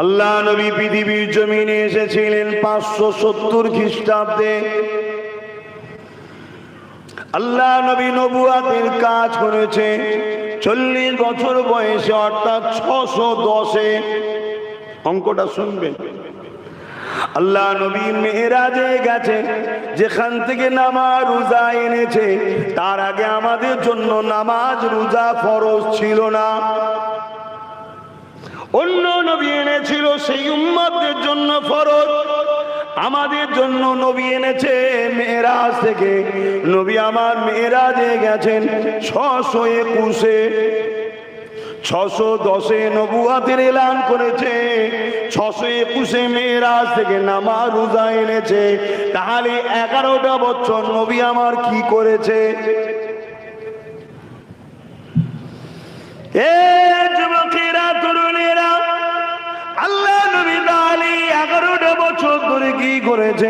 আল্লাহ নবী পৃথিবীর জমিনে এসেছিলেন 570 খ্রিস্টাব্দে। আল্লাহ নবী নবুয়াতের কাজ করেছে 40 বছর বয়সে, অর্থাৎ 610-এ। অঙ্কটা শুনবেন। আল্লাহ নবী মেরাজে গেছে, যেখান থেকে নামাজ রোজা এনেছে। তার আগে আমাদের জন্য নামাজ রোজা ফরজ ছিল না, অন্য নবী এনেছিল সেই উম্মতদের জন্য ফরজ। আমাদের জন্য নবী এনেছে মেরাজ থেকে। নবী আমার মেরাজে গেছেন 621-এ। 610-এ নবুয়াতের এলান করেছে, 621-এ মেরাজ থেকে নামাজ রোজা এনেছে। তাহলে 11টা বছর নবী আমার কি করেছে? এ যুবকেরা, তরুণেরা, আল্লাহ নবী তাআলা 11টা বছর ধরে কি করেছে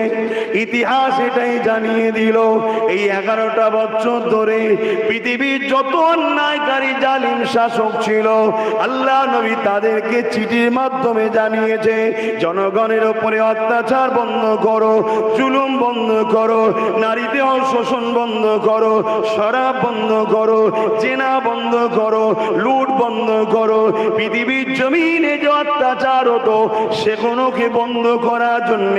ইতিহাস এটাই জানিয়ে দিল। এই 11টা বছর ধরে পৃথিবীর যত অন্যায়কারী জালিম শাসক ছিল, আল্লাহ নবী তাদেরকে চিঠির মাধ্যমে জানিয়েছে, জনগণের উপরে অত্যাচার বন্ধ করো, জুলুম বন্ধ করো, নারীতে শোষণ বন্ধ করো, শরাব বন্ধ করো, জেনা বন্ধ করো, লুট বন্ধ করো। পৃথিবীর জমিনে যে অত্যাচার হতো সেগুলোকে বন্ধ করার জন্য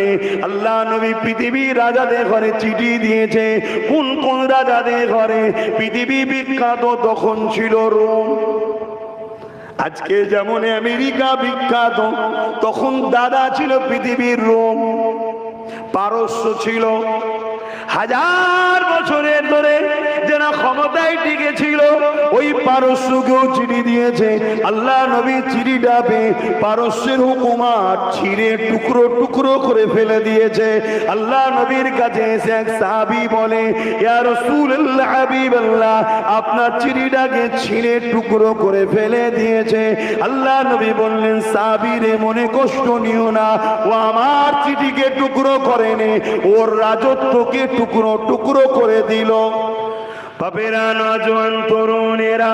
আল্লাহ নবী পৃথিবীর রাজাদের ঘরে চিঠি দিয়েছে। কোন কোন রাজাদের ঘরে? পৃথিবী বিখ্যাত তখন ছিল রোম। আজকে যেমন আমেরিকা বিখ্যাত, তখন দাদা ছিল পৃথিবীর রোম। পারস্য ছিল। 1000 বছরের ধরে যারা ক্ষমতায় টিকে ছিল, ওই পারস্যকেও চিঠি দিয়েছে। আল্লাহ নবী চিঠিটা পেয়ে পারস্যের হুকুমাত ছিঁড়ে টুকরো টুকরো করে ফেলে দিয়েছে। আল্লাহ নবীর কাছে এসে এক সাহাবী বলে, ইয়া রাসূলুল্লাহ, হাবিবাল্লাহ, আপনার চিঠিটাকে ছিঁড়ে টুকরো করে ফেলে দিয়েছে। আল্লাহ নবী বললেন, সাহাবী রে, মনে কষ্ট নিও না, ও আমার চিঠিকে টুকরো করেনি, ওর রাজত্বকে টুকরো টুকরো করে দিল। বাপেরা, নওজোয়ান তরুণেরা,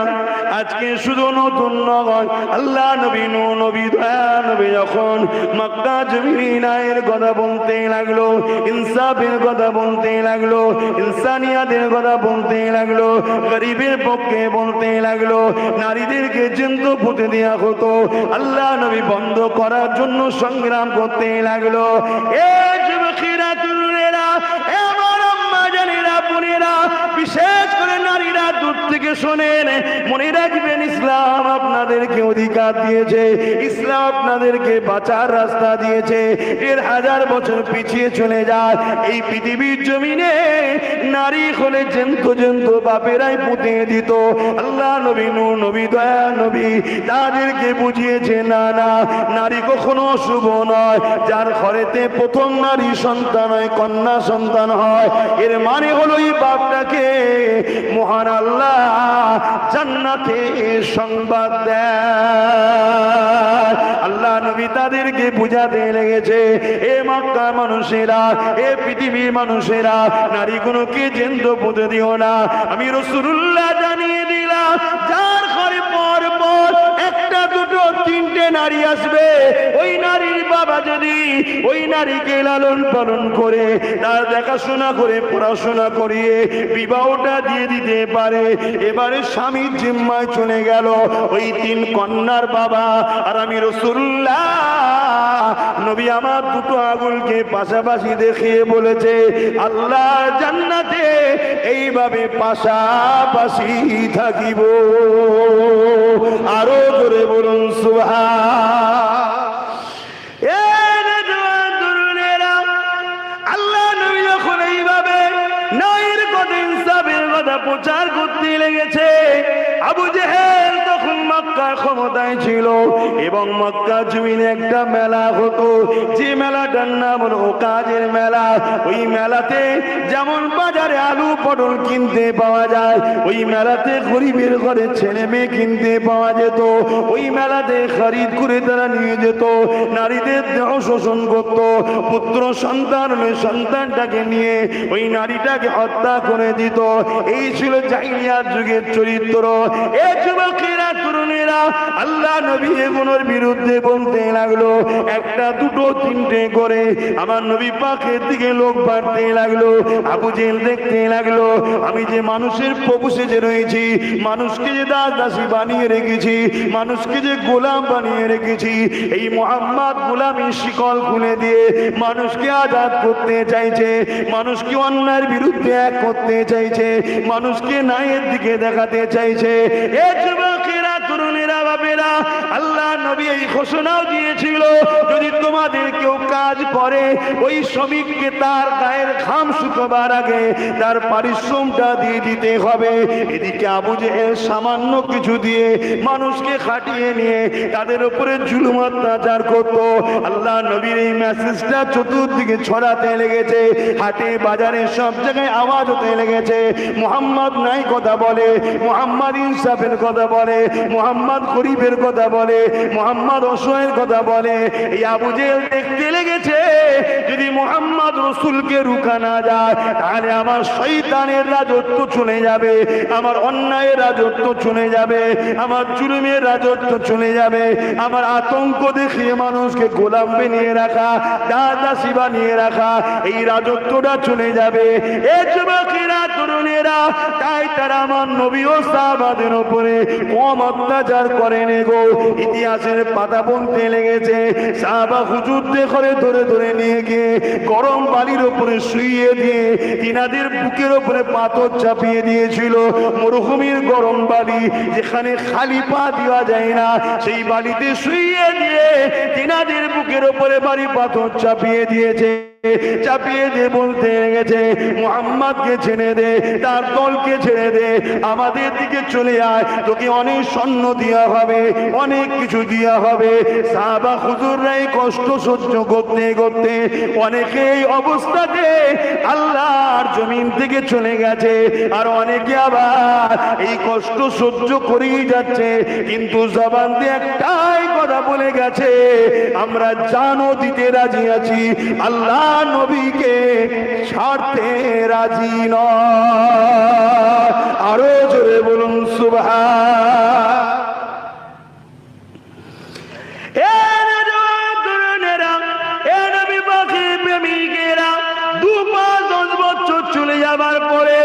আজকে শুধু নতুন নয়, আল্লাহ নবী নবী দয়া নবী যখন মক্কা জমিনের কথা বলতে লাগলো, ইনসাফের কথা বলতে লাগলো, ইনসানিয়াতের কথা বলতে লাগলো, গরিবের পক্ষে বলতে লাগলো, নারীদেরকে জিন্দু পুঁতে দেওয়া হতো, আল্লাহ নবী বন্ধ করার জন্য সংগ্রাম করতে লাগলো। এ যুবকেরা, তরুণেরা, আমার আম্মা জানেরা, বোনেরা, বিশেষ করে নারীরা দূর থেকে শোনেন, মনে রাখবেন, ইসলাম আপনাদেরকে অধিকার দিয়েছে, ইসলাম আপনাদেরকে বাঁচার রাস্তা দিয়েছে। 1000 বছর পিছিয়ে চলে যায়, এই পৃথিবীর জমিনে নারী হলে জেন্ত জেন্ত বাপেরাই পুঁতে দিত। আল্লাহ নবী নবী দয়া নবী তাদেরকে বুঝিয়েছে, না না, নারী কখনো অশুভ নয়। যার ঘরেতে প্রথম নারী সন্তান হয়, কন্যা সন্তান হয়, এর মানে হলো এই বাপটাকে মহান আল্লাহ জান্নাতে সংবাদ দেয়। আল্লাহ নবী তাদেরকে বুঝাতে লেগেছে, এ মক্কার মানুষেরা, এ পৃথিবীর মানুষেরা, নারীগুলোকে জিন্দু পুঁতে দিও না। আমি রাসূলুল্লাহ জানিয়ে দিলাম, যার ঘরে পর পর একটা দুটো তিনটে নারী আসবে, ওই নারীর বাবা যদি ওই নারীকে লালন পালন করে, তার দেখাশোনা করে, পড়াশোনা করিয়ে বিবাহটা দিয়ে দিতে পারে, এবারে স্বামীর জিম্মায় চলে গেল ওই 3 কন্যার বাবা। আর আমি রাসূলুল্লাহ নবী আমার দুটো আঙুলকে পাশাপাশি দেখিয়ে বলেছে, আল্লাহ জান্নাতে এইভাবে পাশাপাশি থাকিব। আরো জোরে বলুন সুবহান। আল্লাহ নবী যখন এইভাবে নারীর কথা, ইনসাফের কথা প্রচার করতে লেগেছে, আবু জেহেল তখন মক্কার ক্ষমতায় ছিল, এবং মক্কা জমিনে একটা মেলা হতো, যে মেলাটার নাম হলো কাজের মেলা। ওই মেলাতে যেমন বাজারে আলু পটল কিনতে পাওয়া যায়, ওই মেলাতে গরিবের ঘরে ছেলে মেয়ে কিনতে পাওয়া যেত। ওই মেলাতে খরিদ করে তারা নিয়ে যেত, নারীদের দেহ শোষণ করত, পুত্র সন্তান হলে সন্তানটাকে নিয়ে ওই নারীটাকে হত্যা করে দিত। এই ছিল জাহিলিয়াত যুগের চরিত্র। এ যুবকেরা, তরুণেরা, আল্লাহ নবী এগুলোর বিরুদ্ধে বলতে লাগলো। একটা দুটো তিনটে করে আমার নবী পাকের দিকে লোক বাড়তে লাগলো। আবু জেহেল দেখতে লাগলো, আমি যে মানুষের প্রভু সেজে রয়েছি, মানুষকে যে দাস দাসী বানিয়ে রেখেছি, মানুষকে যে গোলাম বানিয়ে রেখেছি, এই মুহাম্মদ গোলামী শিকল খুলে দিয়ে মানুষকে আজাদ করতে চাইছে, মানুষকে অন্যায়ের বিরুদ্ধে এক করতে চাইছে, মানুষকে ন্যায়ের দিকে দেখাতে চাইছে। এ যুবকেরা, তরুণেরা, বাপেরা, আল্লাহ নবী এই ঘোষণাও দিয়েছিল, যদি তোমাদের কেউ কাজ করে ওই শ্রমিককে তার গায়ের ঘাম শুকাবার আগে তার পারিশ্রমটা দিয়ে দিতে হবে। এদিকে আবু জেহেল সামান্য কিছু দিয়ে মানুষকে খাটিয়ে নিয়ে তাদের উপরে জুলুম অত্যাচার করত। আল্লাহ নবীর এই মেসেজটা চতুর্দিকে ছড়াতে লেগেছে, হাটে বাজারে সব জায়গায় আওয়াজ হতে লেগেছে। মুহাম্মদ নাই কথা বলে, মুহাম্মদ ইনসাফের কথা বলে, মুহাম্মদ গরিবের কথা বলে, মুহাম্মদ অসহায়ের কথা বলে। এই আবু জেহেল দেখতে লেগেছে, যদি মুহাম্মদ রসুলকে রুখা না যায় তাহলে আমার শয়তানের রাজত্ব চলে যাবে, আমার অন্যায়ের রাজত্ব চলে যাবে, আমার জুলুমের রাজত্ব চলে যাবে, আমার আতঙ্ক দেখিয়ে মানুষকে গোলাম বানিয়ে রাখা, দাসী বানিয়ে রাখা, এই রাজত্বটা চলে যাবে। এ যুবকেরা, তরুণেরা, তাই তারা আমার নবী ও সাহাবাদের উপরে কম অত্যাচার করেনি গো। ইতিহাসের পাতা বলতে লেগেছে, সাহাবা হুজুরদের ঘরে ধরে ধরে নিয়ে গিয়ে গরম বালির উপরে শুইয়ে দিয়ে তিনাদের বুকের উপরে পাথর চাপিয়ে দিয়েছিল। মরুভূমির গরম বালি, যেখানে খালি পা দেওয়া যায় না, সেই বালিতে শুইয়ে দিয়ে তিনাদের বুকের উপরে বাড়ি পাথর চাপিয়ে দিয়েছে। চাপিয়ে দিয়ে বলতে গেছে, মুহাম্মদকে ছেড়ে দে, তার দলকে ছেড়ে দে, আমাদের দিকে চলে আয়, তোকে অনেক স্বর্ণ দেওয়া হবে, অনেক কিছু দেওয়া হবে। সাহাবা হুজুররা এই কষ্ট সহ্য করতে করতে অনেকে এই অবস্থাতে আল্লাহর জমিন থেকে চলে গেছে, আর অনেকে আবার এই কষ্ট সহ্য করেই যাচ্ছে, কিন্তু জবান দিয়ে একটাই কথা বলে গেছে, আমরা জানও দিতে রাজি আছি, আল্লাহ নবীকে ছাড়তে রাজি নয়। আরো জোরে বলুন সুবহান। চলে যাবার পরে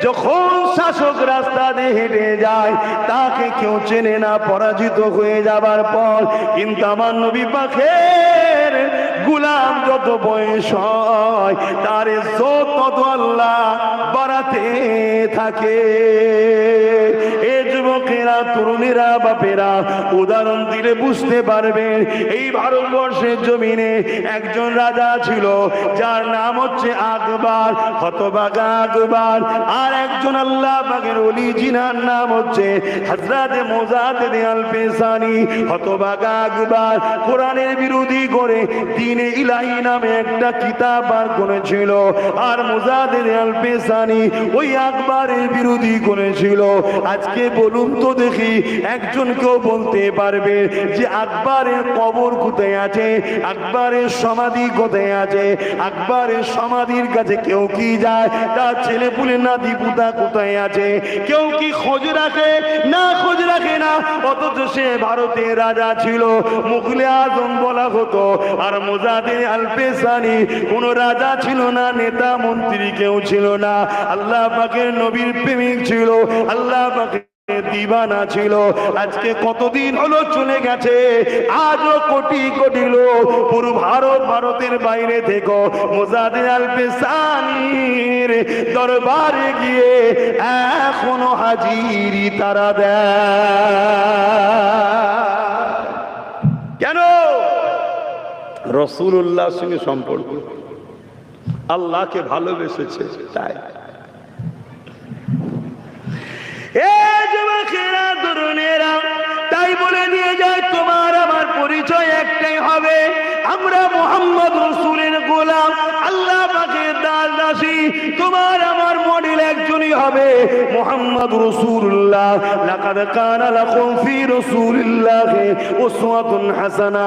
যখন শাসক রাস্তা দিয়ে হেঁটে যায়, তাকে কেউ চেনে না, পরাজিত হয়ে যাবার পর, কিন্তু আমার নবী পাকের গোলাম যত বয়স হয় তার ইজ্জত তত আল্লাহ বাড়াতে থাকে। এ যুবকেরা, তরুণেরা, বাপেরা, উদাহরণ দিলে বুঝতে পারবেন। এই ভারতবর্ষের জমিনে একজন রাজা ছিল, যার নাম হচ্ছে আকবর, হতভাগা আকবর। আর একজন আল্লাহ পাকের ওলি, জিনার নাম হচ্ছে হযরত মুজাদ্দিদ আল-পেশানি। হতভাগা আকবর কোরআনের বিরোধী করে দ্বীনে ইলাহি নামে একটা কিতাব বার করেছিল, আর মুজাদ্দিদ আল-পেশানি ওই আকবরের বিরোধী করেছিল। আজকে বলুন তো দেখি, একজন কেউ বলতে পারবে যে আকবরের কবর কোথায় আছে, আকবরের সমাধি কোথায় আছে? আকবরের সমাধির কাছে কেউ কি যায়? তার ছেলে পুলে নাতি পুতা কোথায় আছে? কেউ কি খোঁজ রাখে? না, খোঁজ রাখে না। অথচ সে ভারতের রাজা ছিল, মুগলে আজম বলা হতো। আর মুজাদ্দিদ আল-পেশানি কোন রাজা ছিল না, নেতা মন্ত্রী কেউ ছিল না, আল্লাহ পাকের নবীর প্রেমিক ছিল, আল্লাহ পাকের দিবানা ছিল। আজকে কতদিন হলো চলে গেছে, আজও কোটি কোটি লোক পুরো ভারতের বাইরে থেকে মুজাদ্দিদ আল-পেশানির দরবারে গিয়ে এখনো হাজিরি তারা দেয়। কেন? রাসূলুল্লাহর সঙ্গে সম্পর্ক, আল্লাহকে ভালোবেসেছে তাই। তাই বলে নিয়ে যায়, তোমার আমার পরিচয় একটাই হবে, আমরা মুহাম্মদ রাসূলের গোলাম, আল্লাহ পাকের দাসী। তোমার আমার মডেল একজনই হবে, মুহাম্মদ রাসূলুল্লাহ। লাকাদ কানা লাকুম ফি রাসূলিল্লাহি উসওয়াতুন হাসানা।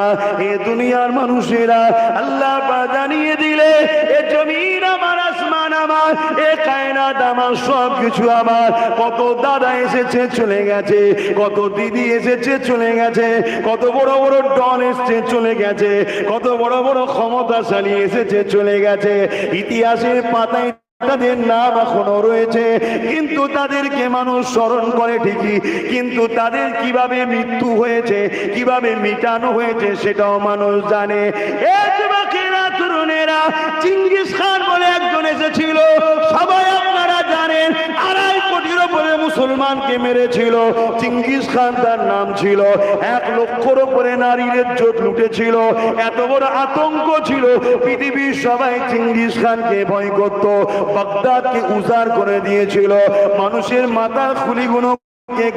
এ দুনিয়ার মানুষেরা, আল্লাহ পাক জানিয়ে দিলে, এ জমিন আমার, আসমান আমার, এ কায়নাত আমার, সব কিছু আমার। কত দাদা এসেছে চলে গেছে, কত দিদি এসেছে চলে গেছে, কত বড় বড় ডন এসেছে চলে গেছে, কত বড় বড় ক্ষমতাশালী এসেছে চলে গেছে। ইতিহাসের পাতায় তাদের নাম এখনো রয়েছে, কিন্তু তাদেরকে মানুষ স্মরণ করে ঠিকই, কিন্তু তাদের কিভাবে মৃত্যু হয়েছে, কিভাবে মিটানো হয়েছে সেটাও মানুষ জানে। এই যুবকেরা, তরুণেরা, চেঙ্গিস খান বলে একজন এসেছিল, সবাই আপনারা জানেন, 2.5 কোটির উপরে মুসলমানকে মেরেছিল। চেঙ্গিস খান তার নাম ছিল। 1 লক্ষর উপরে নারীর ইজ্জত লুটেছিল। এত বড় আতঙ্ক ছিল, পৃথিবীর সবাই চেঙ্গিস খানকে ভয় করত। বাগদাদকে উজাড় করে দিয়েছিল। মানুষের মাথার খুলিগুলো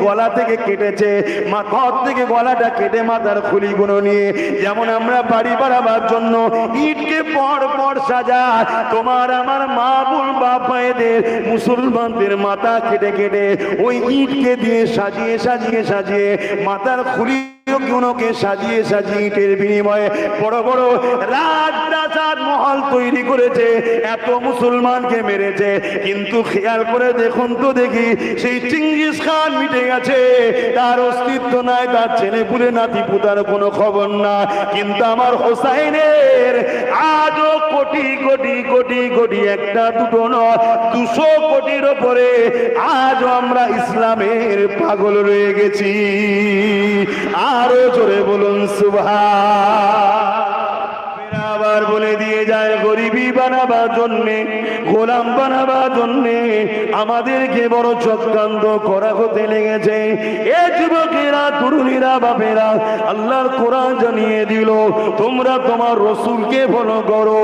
গলা থেকে কেটেছে, মাথার থেকে গলাটা কেটে মাথার খুলিগুলো নিয়ে, যেমন আমরা বাড়ি বাড়াবার জন্য ইটকে পর পর সাজায়, তোমার আমার মা বোন বাপ ভাইদের, মুসলমানদের মাথা কেটে কেটে ওই ইটকে দিয়ে সাজিয়ে সাজিয়ে সাজিয়ে মাথার খুলি গুলোকে সাজিয়ে সাজিয়ে ইটের বিনিময়ে বড় বড় রাজপ্রাসাদ মহল তৈরি করেছে। এত মুসলমানকে মেরেছে, কিন্তু খেয়াল করে দেখুন তো দেখি, সেই চেঙ্গিস খান মিটে গেছে, তার অস্তিত্ব নাই, তার ছেলে পুলে নাতি পুতার কোনো খবর না। কিন্তু আমার হোসাইনের আজও কোটি কোটি কোটি কোটি, একটা দুটো নয়, 200 কোটির ওপরে আজও আমরা ইসলামের পাগল রয়ে গেছি। আরো জোরে বলুন সুবহান। আবার বলে দিয়ে যায়, গরিবি বানাবার জন্যে, গোলাম বানাবার জন্যে আমাদেরকে বড় চক্রান্ত করা হতে লেগেছে। এ যুবকেরা, তরুণীরা, বাপেরা, আল্লাহর কোরআন জানিয়ে দিল, তোমরা তোমার রসুলকে ফলো করো।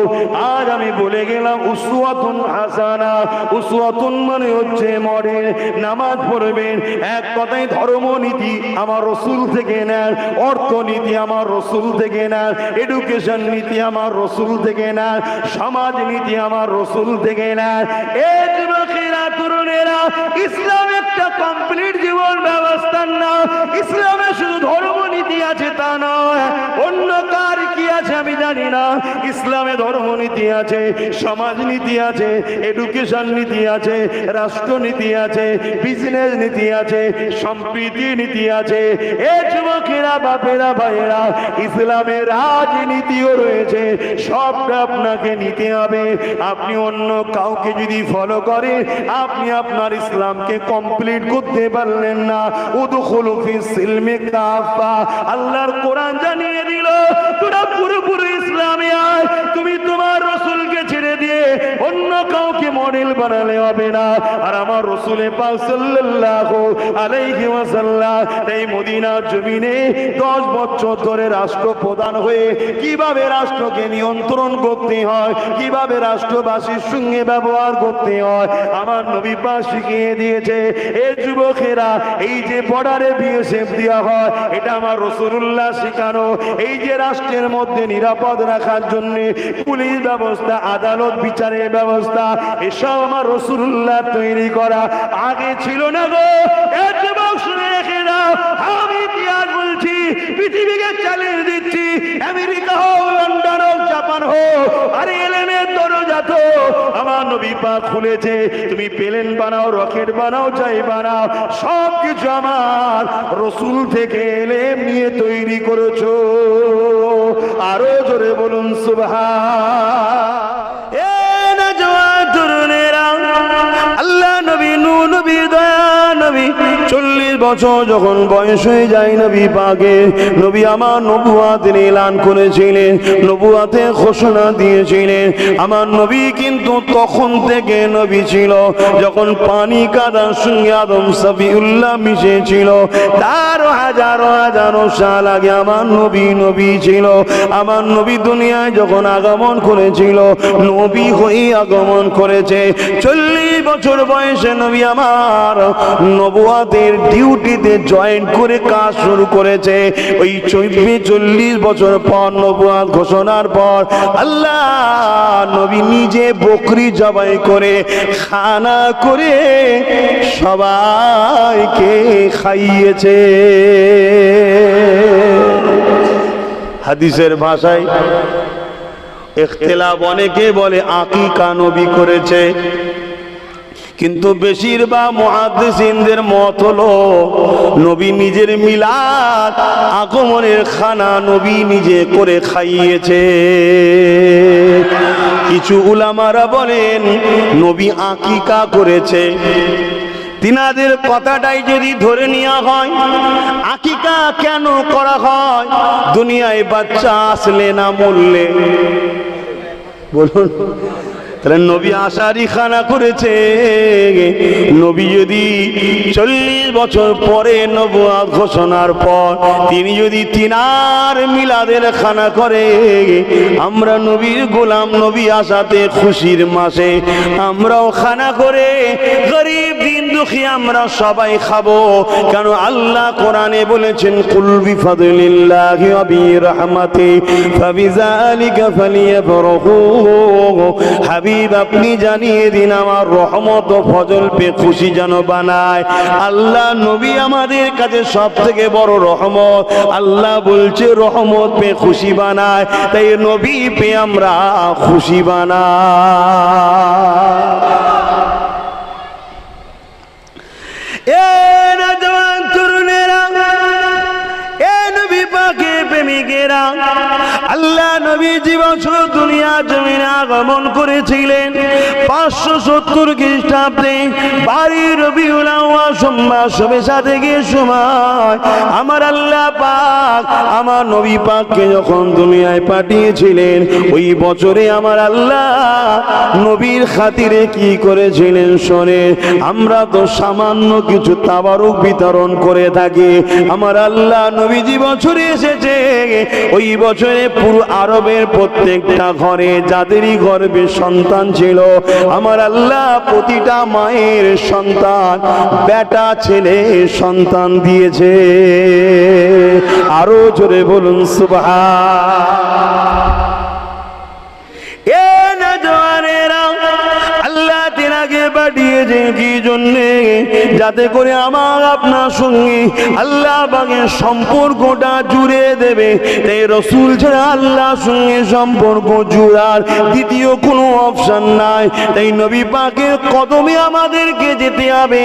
আজ আমি বলে গেলাম উসওয়াতুন হাসানা। উসওয়াতুন মানে হচ্ছে মডেল। নামাজ পড়বেন, এক কথায় ধর্মনীতি আমার রসুল থেকে নেন, অর্থনীতি আমার রসুল থেকে নেন, এডুকেশন নীতি আমার রসুল থেকে নেন, সমাজ নীতি আমার রসুল থেকে নেন। এই যুবকেরা, তরুণেরা, ইসলাম একটা কমপ্লিট জীবন ব্যবস্থা না। ইসলামে শুধু ধর্মনীতি আছে তা নয়, অন্য কার কি আছে আমি জানি না। ইসলামে ধর্মনীতি আছে, সমাজ নীতি আছে, এডুকেশন নীতি আছে, রাষ্ট্রনীতি আছে, বিজনেস নীতি আছে, সম্প্রীতি নীতি আছে। এই যুবকেরা, বাপেরা, ভাইয়েরা, ইসলামের রাজনীতিও রয়েছে, সবটা আপনাকে নিতে হবে। আপনি অন্য কাউকে যদি ফলো করেন, আপনি আপনার ইসলামকে কমপ্লিট করতে পারলেন না। উদখুলু ফিস সিলমি কাফা, আল্লাহর কোরআন জানিয়ে দিল, তোরা পুরোপুরি ইসলামে আয়। তুমি তোমার রসুলকে ছেড়ে দিয়ে অন্য কাউকে মডেল বানালে হবে না। আর আমার রসুলে পাক সাল্লাল্লাহু আলাইহি ওয়াসাল্লাম এই মদিনার জমিনে 10 বছর ধরে রাষ্ট্রপ্রধান হয়ে কিভাবে রাষ্ট্রকে নিয়ন্ত্রণ করতে হয়, কিভাবে রাষ্ট্রবাসীর সঙ্গে ব্যবহার করতে হয়, আমার নবী পাক শিখিয়ে দিয়েছে। এই যুবকেরা, এই যে বর্ডারে বিএসএফ দেওয়া হয়, এটা আমার রাসূলুল্লাহ শেখানো। এই যে রাষ্ট্রের মধ্যে নিরাপদ রাখার জন্য পুলিশ ব্যবস্থা, আদালত, বিচারের ব্যবস্থা, এসব আমার রাসূলুল্লাহ তৈরি করা। আগে ছিল না গো। এই যুবক, শুনে রেখে দাও, আমি ইতিহাস বলছি, পৃথিবীকে চ্যালেঞ্জ দিচ্ছি, আমেরিকা হোক, লন্ডন হোক, জাপান হোক, আরে এলেমের দরজা তো আমার নবী পাক খুলেছে। তুমি প্লেন বানাও, রকেট বানাও, যাই বানাও, সব কিছু আমার রসুল থেকে এলেম নিয়ে তৈরি করেছো। আরো জোরে বলুন সুবহান। এ নওজওয়ান তরুণেরা, আল্লাহ নবী, নূর নবী, দয়া নবী, 40 বছর যখন বয়স হয়ে যায় নবী পাকের, নবী আমার নবুয়াতের এলান করেছিলেন, নবুয়াতের ঘোষণা দিয়েছিলেন। আমার নবী কিন্তু তখন থেকে নবী ছিল যখন পানি কাদার সঙ্গে আদম সাফিউল্লাহ মিশেছিল। তার হাজারো হাজারো সাল আগে আমার নবী নবী ছিল। আমার নবী দুনিয়ায় যখন আগমন করেছিল, নবী হয়ে আগমন করেছে। 40 বছর বয়সে নবী আমার নবুয়াতের ডিউটিতে জয়েন করে কাজ শুরু করেছে। ওই 40 বছর পর নবুয়াত ঘোষণার পর আল্লাহ নবী নিজে বকরি জবাই করে খানা করে সবাইকে খাইয়েছে। হাদিসের ভাষায় ইখতিলাফ, অনেকে বলে আকিকা নবী করেছে, কিন্তু বেশিরভাগ মুহাদ্দিসিনদের মত হলো নবী নিজের মিলাদ আগমনের খানা নবী নিজে করে খাইয়েছে। কিছু উলামারা বলেন নবী আকিকা করেছে। তিনাদের কথাটাই যদি ধরে নেওয়া হয়, আকিকা কেন করা হয়? দুনিয়ায় বাচ্চা আসলে না মরলে, বলুন, তাহলে নবী আশারি খানা করেছে। নবী যদি 40 বছর পরে নবুয়ত ঘোষণার পর তিনি যদি তিনার মিলাদের খানা করে, আমরা নবীর গোলাম, নবী আসাতে খুশির মাসে আমরাও খানা করে গরিব দিন দুঃখী আমরা সবাই খাবো। কারণ আল্লাহ কোরআনে বলেছেন, কুল বিফাদলিল্লাহি ওয়া বিরহমাতিহি ফাবিযালিকা ফালিয়াফরাহু। হাবিব আপনি জানিয়ে দিন আমার রহমত ও ফজল পে খুশি যেন বানায়। আল্লাহ নবী আমাদের কাছে সব থেকে বড় রহমত। আল্লাহ বলছে রহমত পে খুশি বানায়, তাই নবী পে আমরা খুশি বানাই। এ নওজওয়ান তরুণেরা, এ নবী পাকের প্রেমিকেরা, আল্লাহ নবী জীবন দুনিয়া জমিনে আগমন করেছিলেন 570 খ্রিস্টাব্দে 12 রবিউল আউয়াল সোমবার শুভেচ্ছা থেকে সময় আমার আল্লাহ পাক আমার নবী পাককে যখন দুনিয়ায় পাঠিয়েছিলেন, ওই বছরে আমার আল্লাহ নবীর খাতিরে কি করেছিলেন শোনেন। আমরা তো সামান্য কিছু তাবারুক বিতরণ করে থাকি। আমার আল্লাহ নবীজি বছরে এসেছে, ওই বছরে পুরো আরবের প্রত্যেকটা ঘরে যাদেরই গর্ভে সন্তান ছিল, আমার আল্লাহ প্রতিটা মায়ের সন্তান বেটা ছেলে সন্তান দিয়েছে। আরো জোরে বলুন সুবহান। এ নওজওয়ানেরা, আল্লাহ তিনাকে পাঠিয়েছে কি জন্যে? যাতে করে আমার আপনার সঙ্গে আল্লাহ পাকের সম্পর্কটা জুড়ে দেবে। তাই রসুল ছাড়া আল্লাহর সঙ্গে সম্পর্ক জুড়ার দ্বিতীয় কোনো অপশন নাই। তাই নবী পাকের কদমে আমাদেরকে যেতে হবে।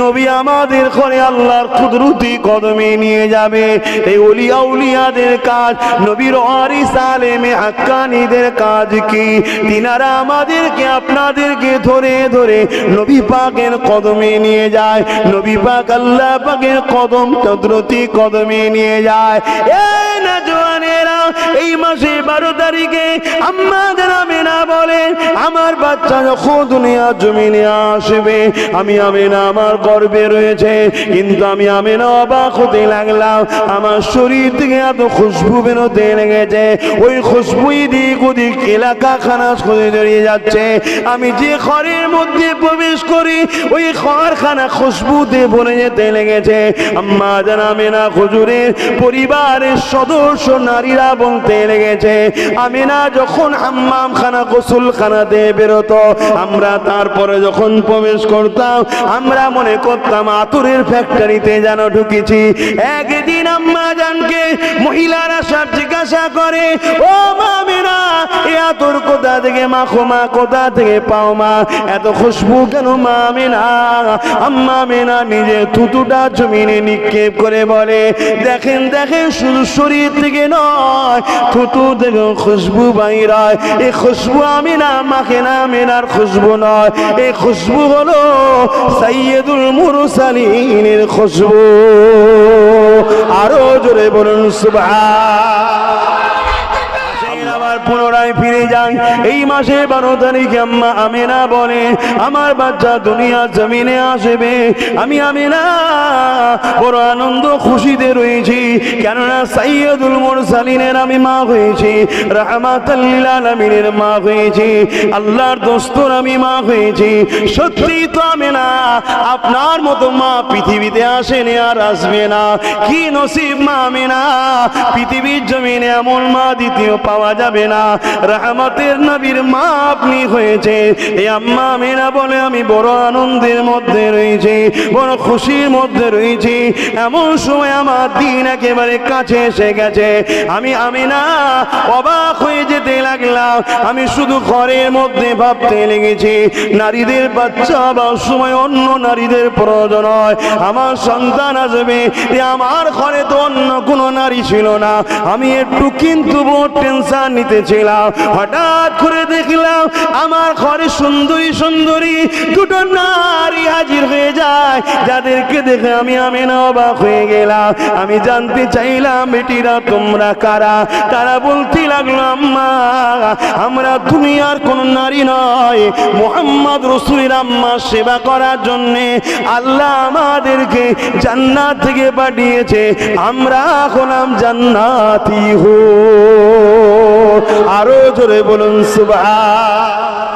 নবী আমাদের ঘরে আল্লাহর কুদরতি কদমে নিয়ে যাবে। এই ওলিয়া উলিয়াদের কাজ, নবীর ওয়ারিস আলেমে হাক্কানীদের কাজ কি? তিনারা আমাদেরকে আপনাদেরকে ধরে ধরে নবী পাকের কদমে নিয়ে যায়। নবী পাক আল্লাহ পাকের কদম কুদরতি কদমে নিয়ে যায়। এই নওজওয়ানেরা, এই মাসে 12 তারিখে আম্মা আমিনা বলেন, আমার বাচ্চা যখন দুনিয়া জমিনে আসবে, আমি আমিনা আমার গর্ভে রয়েছে, কিন্তু আমি আমিনা অবাক হতে লাগলাম। আমার শরীর থেকে এত খুশবু বেরোতে লেগেছে, ওই খুশবুই দিক ওদিক এলাকা খানা খুঁজে জড়িয়ে যাচ্ছে। আমি যে ঘরের মধ্যে প্রবেশ করি, ওই ঘরখানা খুশবুতে ভরে যেতে লেগেছে। আম্মা আমিনা হুজুরের পরিবারের সদস্য নারীরা বলতে লেগেছে, আমিনা যখন হাম্মাম খানা গোসল খানাতে বেরোতো, আমরা তারপরে যখন প্রবেশ করতাম, আমরা মনে করতাম আতরের ফ্যাক্টরিতে যেন ঢুকেছি। একদিন আম্মা জানকে মহিলারা সব জিজ্ঞাসা করে, ও মা আমিনা, এ আতর কোথা থেকে মাখো মা, কোথা থেকে পাও মা, এত খুশবু কেন মা আমিনা? আম্মা আমিনা নিজে থুতুটা জমিনে নিক্ষেপ করে বলে, দেখেন দেখেন, শুধু শরীর থেকে নয়, থুতু থেকে খুশবু বাইর হয়। এই খুশবু আমিনা মাখে না, আমিনার খুশবু নয়, এই খুশবু হলো সাইয়্যিদুল মুরসালিনের খুশবু। আরো জোরে বলুন সুবহান। আবার পুনরায় ফিরে যান, এই মাসে 12 তারিখে আম্মা আমিনা বলে, আমার বাচ্চা দুনিয়া জমিনে আসবে। আমি আমিনা বড় আনন্দ খুশিতে রয়েছি, কেননা সাইয়্যিদুল মুরসালিনের আমি মা হয়েছি, রাহমাতাল লিল আলামিনের মা হয়েছি, আল্লাহর দোস্তর আমি মা হয়েছি। সত্যি তো আমিনা, আপনার মতো মা পৃথিবীতে আসেনি আর আসবে না। কি নসিব মা আমিনা, পৃথিবীর জমিনে এমন মা দ্বিতীয় পাওয়া যাবে না। রাহমাত রহমতের নবীর মা আপনি হয়েছে। এই আম্মা আমিনা বলে আমি বড় আনন্দের মধ্যে রয়েছি, বড় খুশির মধ্যে রয়েছি। এমন সময় আমার দিন একেবারে কাছে এসে গেছে। আমি আমিনা অবাক হয়ে যেতে লাগলাম। আমি শুধু ঘরের মধ্যে ভাবতে লেগেছি, নারীদের বাচ্চা বা সময় অন্য নারীদের প্রয়োজন হয়, আমার সন্তান আসবে। আমার ঘরে তো অন্য কোনো নারী ছিল না। আমি একটু কিন্তু বড় টেনশন নিতেছিলাম। হঠাৎ করে দেখলাম আমার ঘরে সুন্দরী সুন্দরী দুটো নারী হাজির হয়ে যায়, যাদেরকে দেখে আমি আমিনা অবাক হয়ে গেলাম। আমি জানতে চাইলাম বেটিরা তোমরা কারা? তারা বলতে লাগলো আম্মা আমরা দুনিয়ার কোন নারী নয়, মুহাম্মদ রাসূলের আম্মা সেবা করার জন্য আল্লাহ আমাদেরকে জান্নাত থেকে পাঠিয়েছে, আমরা হলাম জান্নাতি হো। আরো জোরে বলুন সুবহান।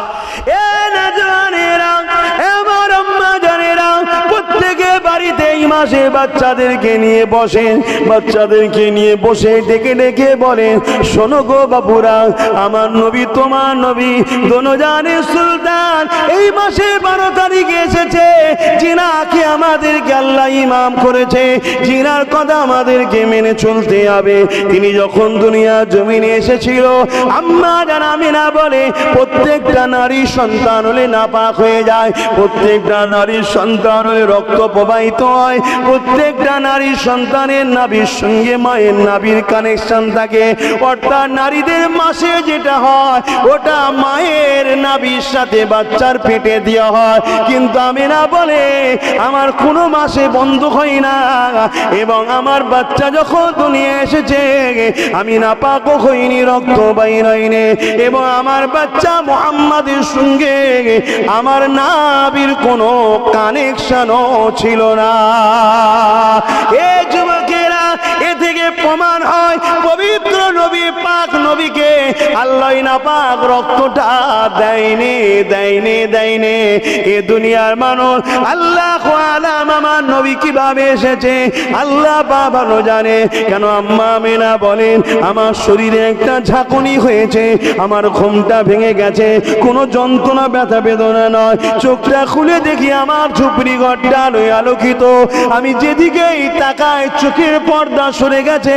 এ নজওয়ানেরা, আমার আম্মা জানেরা, প্রত্যেকে বাড়িতে এই মাসে বাচ্চাদেরকে নিয়ে বসেন, বাচ্চাদেরকে নিয়ে বসে ডেকে ডেকে বলেন, শোনো গো বাবুরা, আমার নবী তোমার নবী দোনোজানের সুলতান এই মাসে 12 তারিখে এসেছে, জিনাকে আমাদেরকে আল্লাহ ইমাম করেছে, জিনার কথা আমাদেরকে মেনে চলতে হবে। তিনি যখন দুনিয়া জমিনে এসেছিল, আম্মা জান আমিনা বলে প্রত্যেকটা নারী সন্তান হলে নাপাক হয়ে যায়, প্রত্যেকটা নারীর সন্তান হলে রক্ত প্রবাহিত হয়, প্রত্যেকটা নারীর সন্তানের নাভির সঙ্গে মায়ের নাভির কানেকশন থাকে। অর্থাৎ নারীদের মাসে যেটা হয় ওটা মায়ের নাভির সাথে বাচ্চার পেটে দেওয়া হয়। কিন্তু আমিনা বলে আমার কোনো মাসে বন্ধ হয় না, এবং আমার বাচ্চা যখন দুনিয়া এসেছে আমি নাপাকও হইনি, রক্ত বাইর হয়নি, এবং আমার বাচ্চা মুহাম্মাদের সঙ্গে আমার নাভির কোনো কানেকশনও ছিল না। এ যুবকেরা, এ থেকে প্রমাণ হয় পবিত্র নবী পাক নবীকে আল্লাহ নাপাক রক্তটা দেয়নি দেয়নি দেয়নি। এ দুনিয়ার মানুষ আল্লাহ আলাম আমার নবী কিভাবে এসেছে আল্লাহ ভালো জানে। কেন আম্মা আমিনা বলেন আমার শরীরে একটা ঝাঁকুনি হয়েছে, আমার ঘুমটা ভেঙে গেছে, কোনো যন্ত্রণা ব্যথা বেদনা নয়, চোখটা খুলে দেখি আমার ঝুপড়ি ঘরটা আলোয় আলোকিত, আমি যেদিকেই তাকাই চোখের পর্দা সরে গেছে,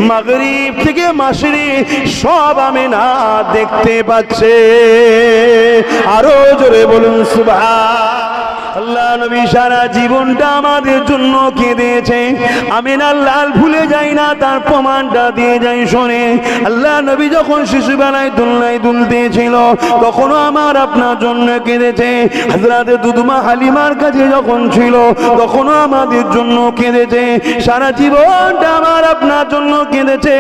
মাগরিব থেকে মাশরিক সব আমিনা দেখতে পাচ্ছে। আরো জোরে বলুন সুবহান। আল্লাহ নবী সারা জীবনটা আমাদের জন্য কেঁদেছে, আমিনা লাল ভুলে যাই না, তার প্রমাণটা দিয়ে যাই শোনে। আল্লাহ নবী যখন শিশুবেলায় দোলনায় দুলতেছিল তখনও আমার আপনার জন্য কেঁদেছে, হযরত দুদমা হালিমার কাছে যখন ছিল তখনও আমাদের জন্য কেঁদেছে, সারা জীবনটা আমার আপনার জন্য কেঁদেছে।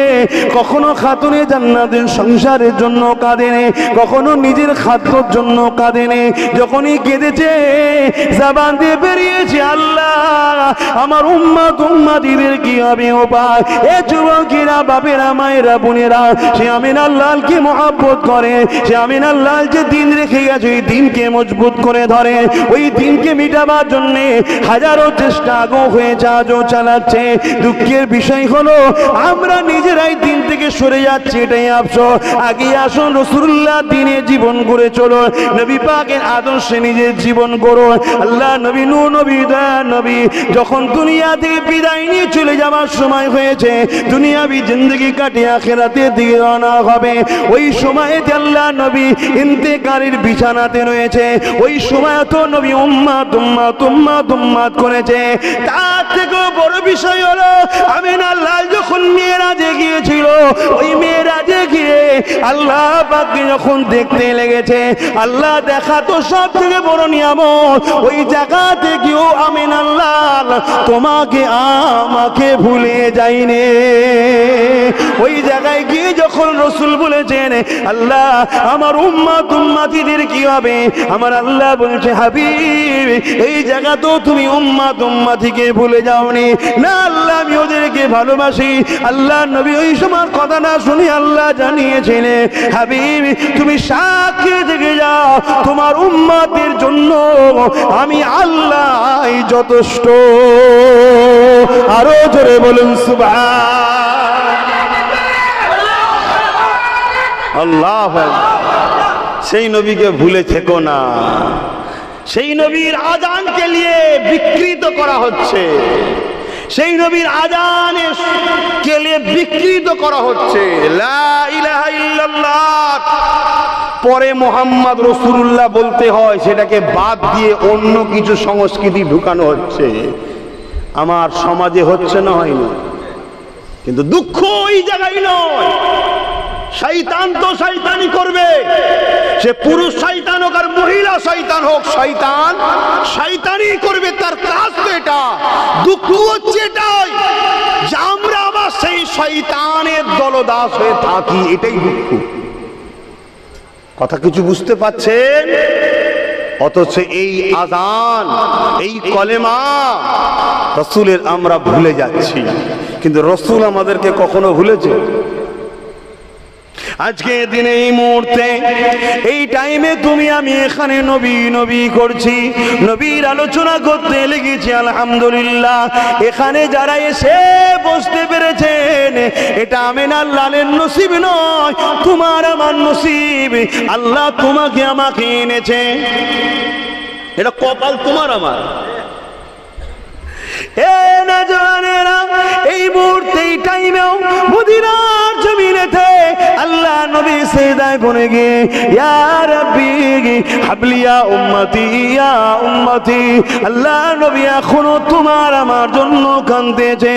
কখনো খাতুনে জান্নাতের সংসারের জন্য কাঁদেনে, কখনো নিজের খাদ্যর জন্য কাঁদেনে। যখনই কেঁদেছে জবান দিয়ে বেরিয়েছে আল্লাহ আমার উম্মত উম্মতিদের কি হবে উপায়। এ যুবকেরা, বাপেরা, মায়েরা, বোনেরা, সে আমিনা লালকে মহব্বত করে, সে আমিনা লাল যে দিন রেখে গেছে ওই দিনকে মজবুত করে ধরে, ওই দিনকে মিটাবার জন্য হাজারো চেষ্টা আগো হয়েছে আজও চালাচ্ছে। দুঃখের বিষয় হলো আমরা নিজেরাই দিন থেকে সরে যাচ্ছি, এটাই আফসোস। আগে আসুন রাসূলুল্লাহ দিনে জীবন গড়ে চলো, নবী পাকের আদর্শে নিজের জীবন গড়ো। আল্লাহ নবী নূহ নবী দয়া নবী যখন দুনিয়া থেকে বিদায় নিয়ে চলে যাওয়ার সময় হয়েছে, দুনিয়াবি জিন্দেগি কাটিয়ে আখিরাতের দিকে রওনা হবে, ওই সময়তে আল্লাহ নবী ইন্তেকালের বিছানাতে রয়েছে। ওই সময় তো নবী উম্মাত উম্মাত উম্মাত উম্মাত করেছে। তার থেকেও বড় বিষয় হলো আমিনা লাল যখন মেরাজে গিয়েছিল, ওই মেরাজে গিয়ে আল্লাহ পাককে যখন দেখতে লেগেছে, আল্লাহ দেখা তো সব থেকে বড় নিয়ামত, ওই জায়গাতে গিয়েও আমিনা লাল তোমাকে আমাকে ভুলে যাইনি। ওই জায়গায় গিয়ে যখন রাসূল বলেছেন আল্লাহ আমার উম্মত উম্মতিদের কি হবে, আমার আল্লাহ বলছে হাবিব এই জায়গা তো তুমি উম্মত উম্মতিকে ভুলে যাওনি না, আল্লাহ আমি ওদেরকে ভালোবাসি। আল্লাহ নবী ওই সময় কথা না শুনে আল্লাহ জানিয়েছিলেন হাবিব তুমি সাক্ষী থেকে যাও, তোমার উম্মতের জন্য আমি আল্লাহ যথেষ্ট। আরো জোরে বলুন সুবহান। আল্লাহ সেই নবীকে ভুলে থেকো না। সেই নবীর আজানকে নিয়ে বিকৃত করা হচ্ছে, সেই নবীর আজানের কে নিয়ে বিকৃত করা হচ্ছে। লা ইলাহা ইল্লাল্লাহ পরে মুহাম্মদ রাসূলুল্লাহ বলতে হয়, সেটাকে বাদ দিয়ে অন্য কিছু সংস্কৃতি ঢুকানো হচ্ছে। আমার সমাজে হচ্ছে না, হয় না? কিন্তু দুঃখ ওই জায়গায় নয়। শয়তান তো শয়তানি করবে, সে পুরুষ শয়তান হোক আর মহিলা শয়তান হোক, শয়তান শয়তানি করবে, তার কাজ তো এটা। দুঃখ হচ্ছে এটাই যে আমরা আবার সেই শয়তানের দলদাস হয়ে থাকি, এটাই দুঃখ। কথা কিছু বুঝতে পাচ্ছেন? অথচ এই আযান, এই কলেমা রাসূলের আমরা ভুলে যাচ্ছি, কিন্তু রাসূল আমাদেরকে কখনো ভুলেছে? আজকে দিনে এই মুহূর্তে এই টাইমে তুমি আমি এখানে নবী নবী করছি, নবীর আলোচনা করতে লেগেছি। আলহামদুলিল্লাহ, এখানে যারা এসে বসতে পেরেছেন, এটা আমিনার লালের নসিব নয়, তোমার আমার নসিব। আল্লাহ তোমাকে আমাকে এনেছে, এটা কপাল তোমার আমার। এই মুহূর্তে এই টাইমেও মদিনার জমিনেতে আল্লাহ নবী সিজদায় পড়ে গিয়ে ইয়া রাব্বি হাবলি ইয়া উম্মতি ইয়া উম্মতি, আল্লাহ নবী এখনো তোমার আমার জন্য কাঁদতেছে।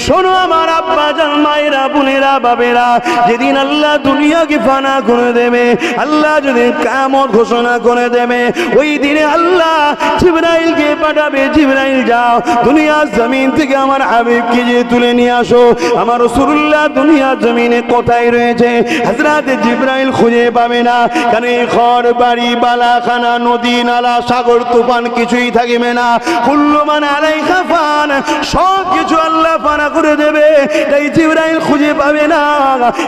শোনো আমার আব্বা জান, মায়েরা, বোনেরা, বাবেরা, যেদিন আল্লাহ দুনিয়াকে ফানা করে দেবে, আল্লাহ যদি কিয়ামত ঘোষণা করে দেবে, ওই দিনে আল্লাহ জিবরাইলকে পাঠাবে, জিবরাইল যাও দুনিয়ার জমিন থেকে আমার হাবিবকে যে তুলে নিয়ে আসো। আমার রাসূলুল্লাহ দুনিয়ার জমিনে কোথায় রয়েছে? হযরত জিবরাইল খুঁজে পাবে না, কারণ এই ঘর বাড়ি বালাখানা নদী নালা সাগর তুফান কিছুই থাকবে না। কুল্লু মান আলাইহা ফান, সব কিছু আল্লাহ ফানা করে দেবে, তাই জিবরাইল খুঁজে পাবে না।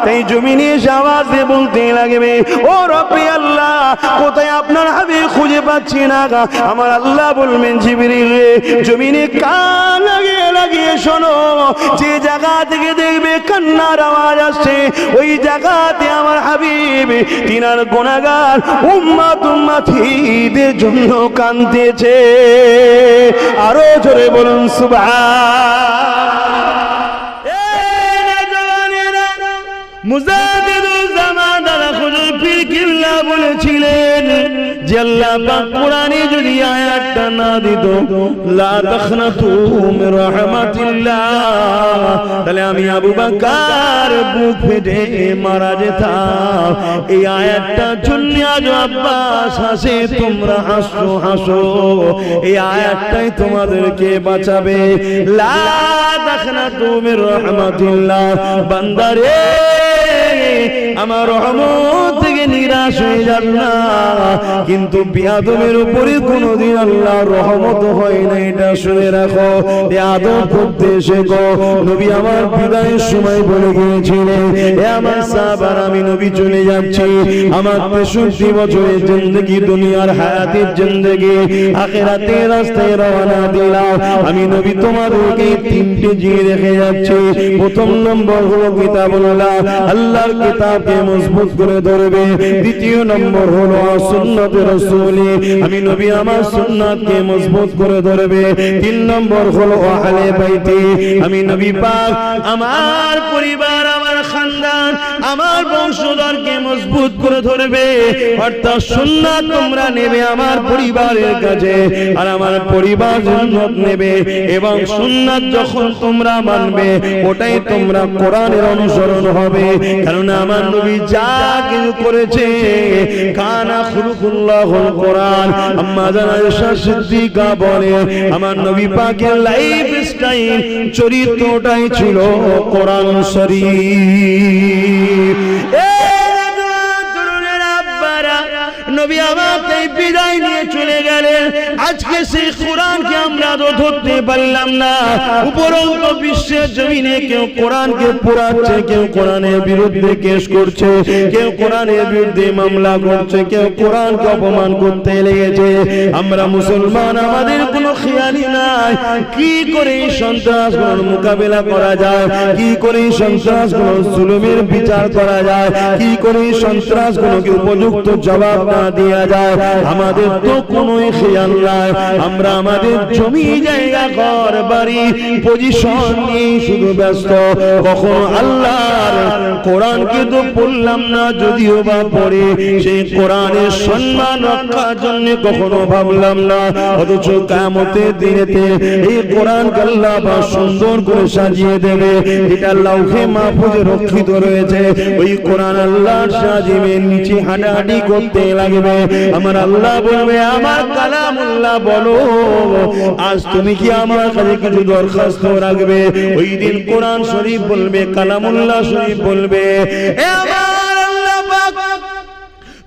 তাই জমিনে এসে আওয়াজ দিয়ে বলতে লাগবে, ও রব্বি আল্লাহ, কোথায় আপনার হাবিব খুঁজে পাচ্ছি না। আমার আল্লাহ বলবেন, জিবরিল জমিনে কান লাগিয়ে লাগিয়ে শোনো, যে জায়গা থেকে দেখবে কান্নার আওয়াজ আসছে, ওই জায়গাতে আমার হাবিব তিনার গুনাহগার উম্মত উম্মতীদের জন্য কাঁদতেছে। আরো জোরে বলুন সুবহান। মুজাদ্দিদুল জামান আল-খুজুর পীর কিবলা বলেছিলেন যে আল্লাহ পাক কোরআনে যদি আয়াতটা না দিত, লা তাখনাতু মির রাহমাতিল্লাহ, তাহলে আমি আবু বকর বুক ফেটে মারা যেতাম। এই আয়াতটার জন্য আজ আব্বাস হাসে, তোমরা হাসো হাসো, এই আয়াতটাই তোমাদেরকে বাঁচাবে। লা তাখনাতু মির রাহমাতিল্লাহ, বান্দারে আমার রহমত থেকে নিরাশ হয়ে যান না। কিন্তু বিয়াদমের উপরে কোনদিন আল্লাহর রহমত হয় না, এটা শুনে রাখো। বিয়াদব করতে শেখো। নবী আমার বিদায়ের সময় বলে গিয়েছিলেন, হে আমার সাহাবারা, আমি নবী চলে যাচ্ছি, আমার ৬৩ বছরের জিন্দেগি, দুনিয়ার হায়াতের জিন্দেগি, আখিরাতের রাস্তায় রওনা দিলাম। আমি নবী তোমাদেরকে ৩টে জিনিস রেখে যাচ্ছি। প্রথম নম্বর হলো কিতাবুল্লাহ, আল্লাহর কিতাবকে মজবুত করে ধরবে। দ্বিতীয় নম্বর হলো সুন্নতে রাসূলি, আমি নবী আমার সুন্নাতকে মজবুত করে ধরবে। ৩ নম্বর হলো আহলে বাইতি, আমি নবী পাক আমার পরিবার, আমার খানদান, আমার বংশধরকে মজবুত করে ধরবে। অর্থাৎ সুন্নাত তোমরা নেবে আমার পরিবারের কাছে, আর আমার পরিবার সুন্নাত নেবে। এবং সুন্নাত যখন তোমরা মানবে, ওটাই তোমরা কোরআনের অনুসরণ হবে। কারণ আমার নবী যা কিছু করেছে, কানা খুলুকুল্লাহুল কোরআন। আম্মা জান আয়েশা সিদ্দিকা বলে, আমার নবী পাকের লাইফ স্টাইল, চরিত্রটাই ছিল কোরআন শরীফ। নবী আমাকে বিদায় নিয়ে চলে গেল। গেলেন। আজকে সেই কোরআনকে আমরা তো ধরতে পারলাম না, উপরন্ত বিশ্বের জমিনে কেউ কোরআনকে পোড়াচ্ছে, কেউ কোরআনের বিরুদ্ধে কেস করছে, কেউ কোরআনের বিরুদ্ধে মামলা করছে, কেউ কোরআনকে অপমান করতে লেগেছে। আমরা মুসলমান, আমাদের কোনো খেয়ালই নাই কি করে এই সন্ত্রাসগুলোর মোকাবেলা করা যায়, কি করে এই সন্ত্রাসগুলোর জুলুমের বিচার করা যায়, কি করে এই সন্ত্রাসগুলোকে উপযুক্ত জবাব না দেওয়া যায়। আমাদের তো কোনো খেয়াল নাই। আমরা আমাদের জমি জায়গা ঘর বাড়ি পজিশন নিয়ে শুধু ব্যস্ত। কখনো আল্লাহর কোরআনকে তো পড়লাম না, যদিও বা পড়ে সেই কোরআনের সম্মান রক্ষার জন্য কখনো ভাবলাম না। অথচ কিয়ামতের দিনেতে এই কোরআনকে আল্লাহ বা সুন্দর করে সাজিয়ে দেবে, এটা লাউহে মাহফুজে রক্ষিত রয়েছে। ওই কোরআন আল্লাহর সাজিমের নিচে হাঁটাহাঁটি করতে লাগবে। আমার আল্লাহ বলবে, আমার কালামুল্লাহ বলো, আজ তুমি কি আমার কাছে কিছু দরখাস্ত রাখবে? ওই দিন কোরআন শরীফ বলবে, কালামুল্লাহ শরীফ বলবে, এ আমার আল্লাহ পাক,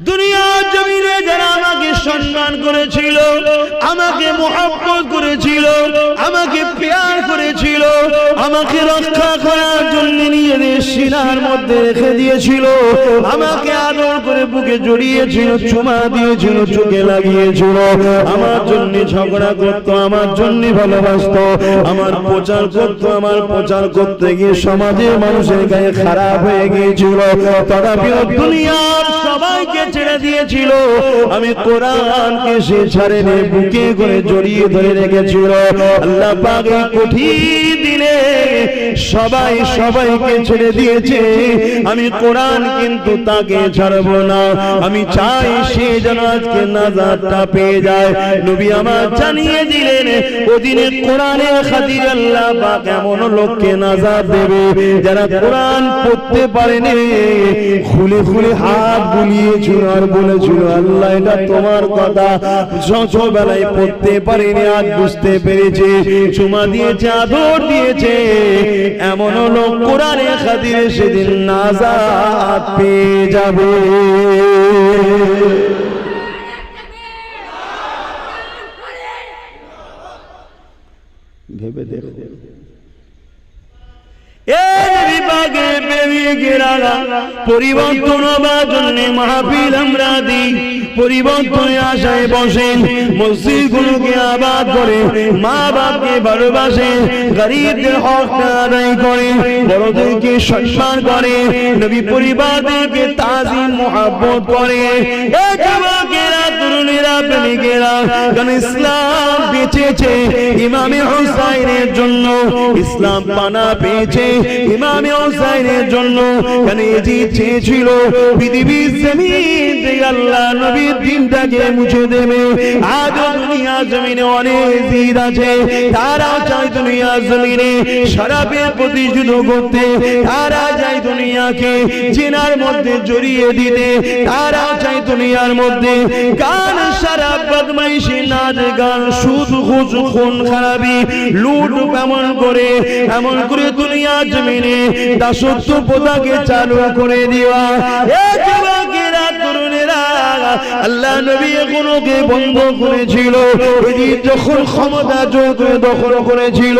দুনিয়ার জমিনে যারা আমাকে সম্মান করেছিল, আমাকে মহব্বত করেছিল, আমাকে প্যার করেছিল, আমাকে রক্ষা করার জন্য নিজেদের সিনার মধ্যে রেখে দিয়েছিল, আমাকে আদর করে বুকে জড়িয়েছিল, চুমা দিয়েছিল, চোখে লাগিয়েছিল, আমার জন্য ঝগড়া করত, আমার জন্য ভালোবাসত, আমার প্রচার করত, আমার প্রচার করতে গিয়ে সমাজের মানুষের গায়ে খারাপ হয়ে গিয়েছিল, তথাপিও দুনিয়ার সবাইকে ছেড়ে দিয়েছিল, আমি কোরআনকে সে ছাড়েনি, বুকে করে জড়িয়ে ধরে রেখেছিল। আল্লাহ পাক এই কঠিন দিনে সবাইকে ছেড়ে দিয়েছে, আমি কোরআন কিন্তু তাকে ছাড়বো না। আমি চাই সে যেন আজকে নাজাতটা পেয়ে যায়। নবী আমার জানিয়ে দিলেন, ওদিনে কোরআনের খাতিরে আল্লাহ পাক এমন লোককে নাজাত দেবে যারা কোরআন পড়তে পারেনি, খুলে খুলে হাত বুলিয়েছিল আর বলেছিল, আল্লাহ এটা তোমার কথা, ছোটবেলায় পড়তে পারেনি, আজ বুঝতে পেরেছে, চুমা দিয়েছে, আদর দিয়েছে, এমন লোক কোরআনের খাতিরে সেদিন নাজাত পেয়ে যাবে। ভেবে দেখো, পরিবর্তন হবার জন্য মাহফিল আমরা দিই, পরিবর্তনের আশায় বসেন, মসজিদ গুলোকে আবাদ করে, মা বাপকে ভালোবাসে, গরিবদের হক আদায় করে, বড়দেরকে সম্মান করে, নবী পরিবারদেরকে তাজিম মুহাব্বত করে। এই যুবকেরা, তরুণেরা, প্রেমিকেরা, কারণ ইসলাম বেঁচেছে ইমামে হুসাইনের জন্য, ইসলাম পানা পেয়েছে ইমামে হুসাইনের জন্য। কেন এজিদ চেয়েছিল পৃথিবীর জমিন থেকে আল্লাহ নবীর দিনটাকে মুছে দেবে। আজও দুনিয়া জমিনে অনেক এজিদ আছে, তারা চায় দুনিয়া জমিনে শরাবের প্রতিশোধ করতে, তারা চায় দুনিয়াকে জিনার মধ্যে জড়িয়ে দিতে, তারা চায় দুনিয়ার মধ্যে গান, শরাব, বদমাইশি, নাচ গান, সুদ, ঘুষ, খুন খারাপি, লুট এমন করে দুনিয়া জমিনে দাসত্ব প্রথাকে চালু করে দেওয়া। এই যুবকেরা, তরুণেরা, আল্লাহ নবী এগুলোকে বন্ধ করেছিল। এদিন যখন ক্ষমতা জোরে দখল করেছিল,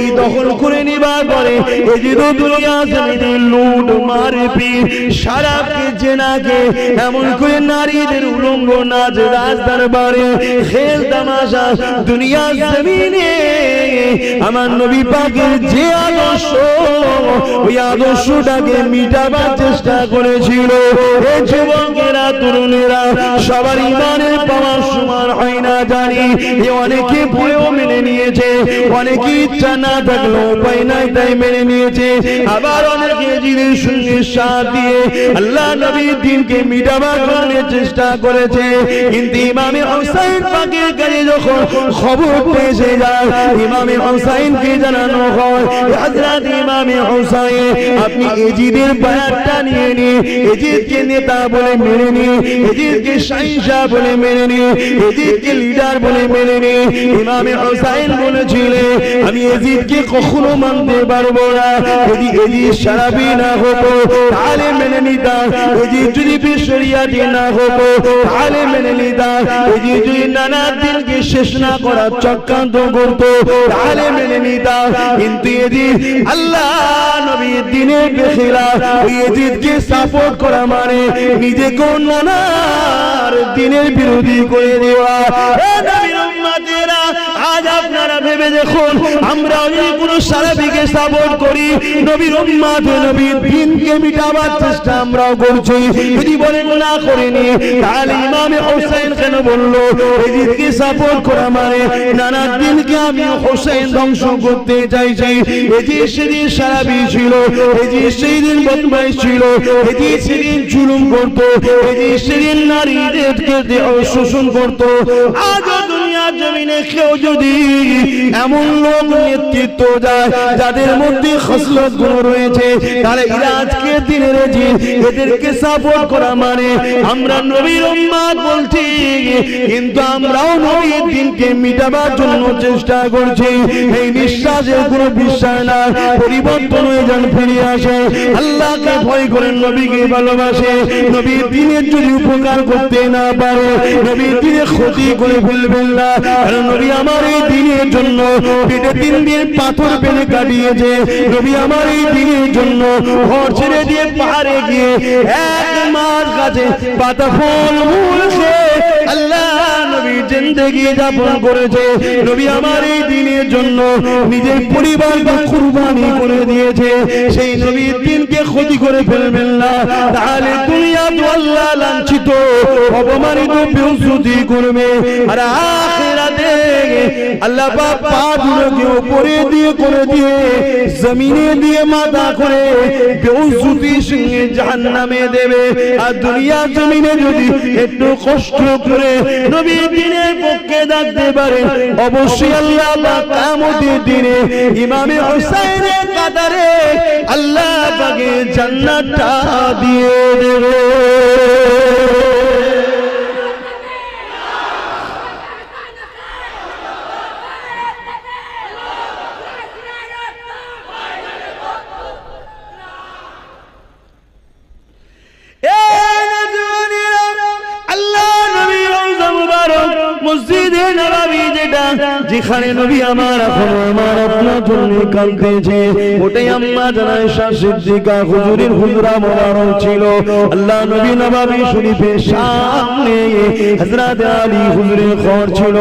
এই দখল করে নিবার পরে এদিন দুনিয়া জমিনে লুট, মারপিট, শরাবকে, জেনাকে, এমন করে নারীদের উলঙ্গ নাচ, রাজদরবারে খেল তামাশা, দুনিয়া জমিনে আমার নবী পাকের যে আদর্শ, ওই আদর্শটাকে মিটাবার চেষ্টা করেছিল। এই যুবকেরা, তরুণেরা, সবার ইমানের পাওয়ার সমান হয় না জানি, অনেকে ভুলেও মেনে নিয়েছে, অনেকে ইচ্ছা না থাকলেও উপায় নাই তাই মেনে নিয়েছে, আবার অনেকে জিদের সঙ্গে সাথ দিয়ে আল্লাহ নবীর দিনকে মিটাবার জন্য চেষ্টা করেছে। কিন্তু ইমামে হুসাইন পাকের কাছে যখন খবর পৌঁছে যায়, ইমামে হুসাইনকে জানানো হয়, হযরত ইমামে হুসাইন, আপনি এজিদের বায়াতটা নিয়ে নিয়ে এজিদকে নেতা বলে মেনে নিয়ে এজিদ এজিদকে শাহিনশাহ বলে মেনে নিয়ে এজিদকে লিডার বলে মেনে নিয়ে ইমামে হুসাইন বলেছিলেন আমি এজিদকে কখনো মানতে পারবো না, যদি এজিদ সারাবি না হতো তাহলে মেনে নিতাম, এজিদ যদি শরিয়াতি না হতো তাহলে মেনে নিতাম, এজিদ যদি নানা দিনকে শেষ না করার চক্রান্ত করতো তাহলে মেনে নিতাম, কিন্তু এজিদ আল্লাহ নবীর দ্বীনের বেখিলাফ, ওই এজিদকে সাপোর্ট করা মানে নিজেকে নানার দ্বীনের বিরোধী করে দেওয়া। নবীর উম্মতেরা আজ আপনারা ভেবে দেখুন, আমরা যদি কোনো সারাবিকে সাপোর্ট করি, নবীর উম্মত নবীর দ্বীনকে মিটাবার চেষ্টা আমরাও করছি, যদি বলেন না করেনি তাহলে ইমামে হুসাইন কেন বললো এজিদকে সাপোর্ট করা মানে নানা দ্বীনকে আমি হুসাইন ধ্বংস করতে চাইছি। এজিদ সেদিন সারাবি ছিল, এজিদ সেদিন বদমাইশ ছিল, এজিদ সেদিন জুলুম করতো, এজিদ সেদিন নারীদেরকে শোষণ করতো। আজও দুনিয়ার জমিনে কেউ যদি এমন লোক নেতৃত্ব যায় যাদের মধ্যে খসলত গুণ রয়েছে, তাহলে এরা আজকে দিনের এজিদ, এদেরকে সাপোর্ট করা মানে আমরা নবীর উম্মত বলছি, কিন্তু আমরাও নবীর দ্বীনকে মিটাবার জন্য চেষ্টা করছি। এই বিশ্বাসের কোনো বিশ্বাস না, পরিবর্তন হয়ে যান, ফিরে আসে, আল্লাহকে ভয় করেন, নবীকে ভালোবাসে, নবীর দ্বীনের যদি উপকার করতে না পারে নবীর দ্বীনের ক্ষতি করে ফেলবেন না, কারণ নবী আমার এই দ্বীনের জন্য পেটে 3 দিন পাথর ফেলে কাটিয়েছে, নবী আমার এই দ্বীনের জন্য ঘর ছেড়ে দিয়ে পাহাড়ে গিয়ে 1 মাস গাছে পাতা ফল মূল খেয়ে আল্লাহ নবীর জিন্দেগি যাপন করেছে। নবী আমার এই দ্বীনের জন্য নিজের পরিবারকে কুরবানি করে দিয়েছে, সেই নবীর দ্বীনকে ক্ষতি করে ফেলবেন না, তাহলে দুনিয়া তো আল্লাহ লাঞ্ছিত অপমানিত বেইজ্জতি করবে, আর আখিরাতে আল্লাহ পাক পা দুটোকে উপরে দিয়ে করে দিয়ে জমিনে দিয়ে মাথা করে বেইজ্জতির সঙ্গে জাহান্নামে দেবে। আর দুনিয়া জমিনে যদি একটু কষ্ট করে নবীর দ্বীনের পক্ষে থাকতে পারে, অবশ্যই আল্লাহ পাক কিয়ামতের দিনে ইমামে হুসাইনের কাতারে আল্লাহ পাকে জান্নাতটা দিয়ে দেবে। মসজিদে নববী যেটা, যেখানে নবী আমার এখন আমার আপনার জন্য কাঁদতেছে, ওটাই আম্মা জানা আয়েশা সিদ্দিকা হুজুরের হুজরা মোবারক ছিল। আল্লাহ নবী নববী শরীফের সামনে হযরত আলী হুজুরের ঘর ছিল,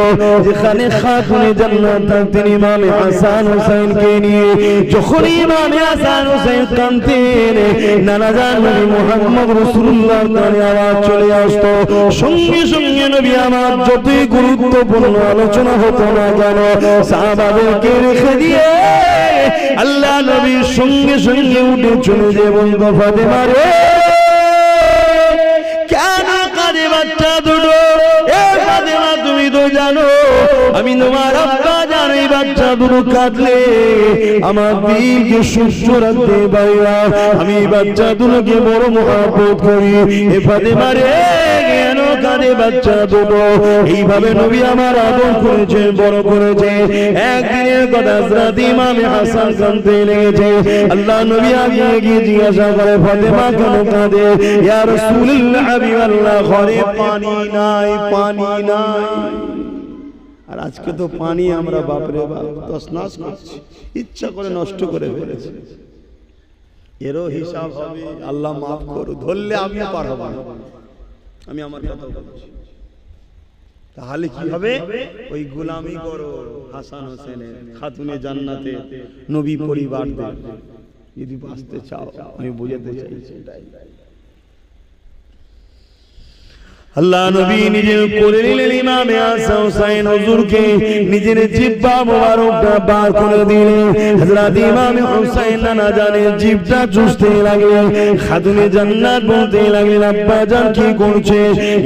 যেখানে খাতুনে জান্নাত থাকতেন ইমামে হাসান হুসাইনকে নিয়ে। যখন ইমামে হাসান হুসাইন কাঁদতেন, নানা জান নবী মুহাম্মদ রাসূলুল্লাহ তাআলা আওয়াজ চলে আসতো, সঙ্গে সঙ্গে নবী আমার যতই গুরুত্বপূর্ণ আলোচনা হতো না কেন সাহাবাদেরকে রেখে দিয়ে আল্লাহ নবীর সঙ্গে সঙ্গে উঠে চলে যে বলতো, ফাতেমা রে কেন কাঁদে বাচ্চা দুটো? এ ফাতেমা তুমি তো জানো আমি তোমার আব্বা, জানো এই বাচ্চা দুটো কাঁদলে আমার দিলকে সুস্থ রাখতে পারি না, আমি বাচ্চা দুটোকে বড় মহব্বত করি। এ ফাতেমা রে কেন কাঁদে বাচ্চা দুটো? এইভাবে নবী আমার আদর করেছে, বড় করেছে। একদিনের কথা হযরত ইমামে হাসান কাঁদতে লেগেছে, আল্লাহ নবী আগে গিয়ে জিজ্ঞাসা করে, ফাতেমা কেন কাঁদে? ইয়া রাসূলুল্লাহ হাবিবাল্লাহ, ঘরে পানি নাই, পানি নাই। আর আজকে তো পানি আমরা বাপরে বাপ তছনছ করছি, ইচ্ছা করে নষ্ট করে ফেলেছি। এরও হিসাব হবে, আল্লাহ মাফ করো, ধরলে আমিও পার হব না। আমি আমার কথা বলছি, তাহলে কি হবে? ওই গোলামি করো হাসান হোসেনের, খাতুনে জান্নাতে নবী পরিবারদের, যদি বাঁচতে চাও। আমি বুঝাতে চাইছি এটাই। আল্লাহ নবী নিজের কোলে নিলেন ইমামে হাসান হুসাইন হুজুরকে, নিজের জিহ্বা মোবারকটা বার করে দিলেন। হযরত ইমামে হুসাইন নানা জানের জিহ্বা চুষতে লাগলেন, খাতুনে জান্নাত বলতে লাগলেন, আব্বা জান কি করছে?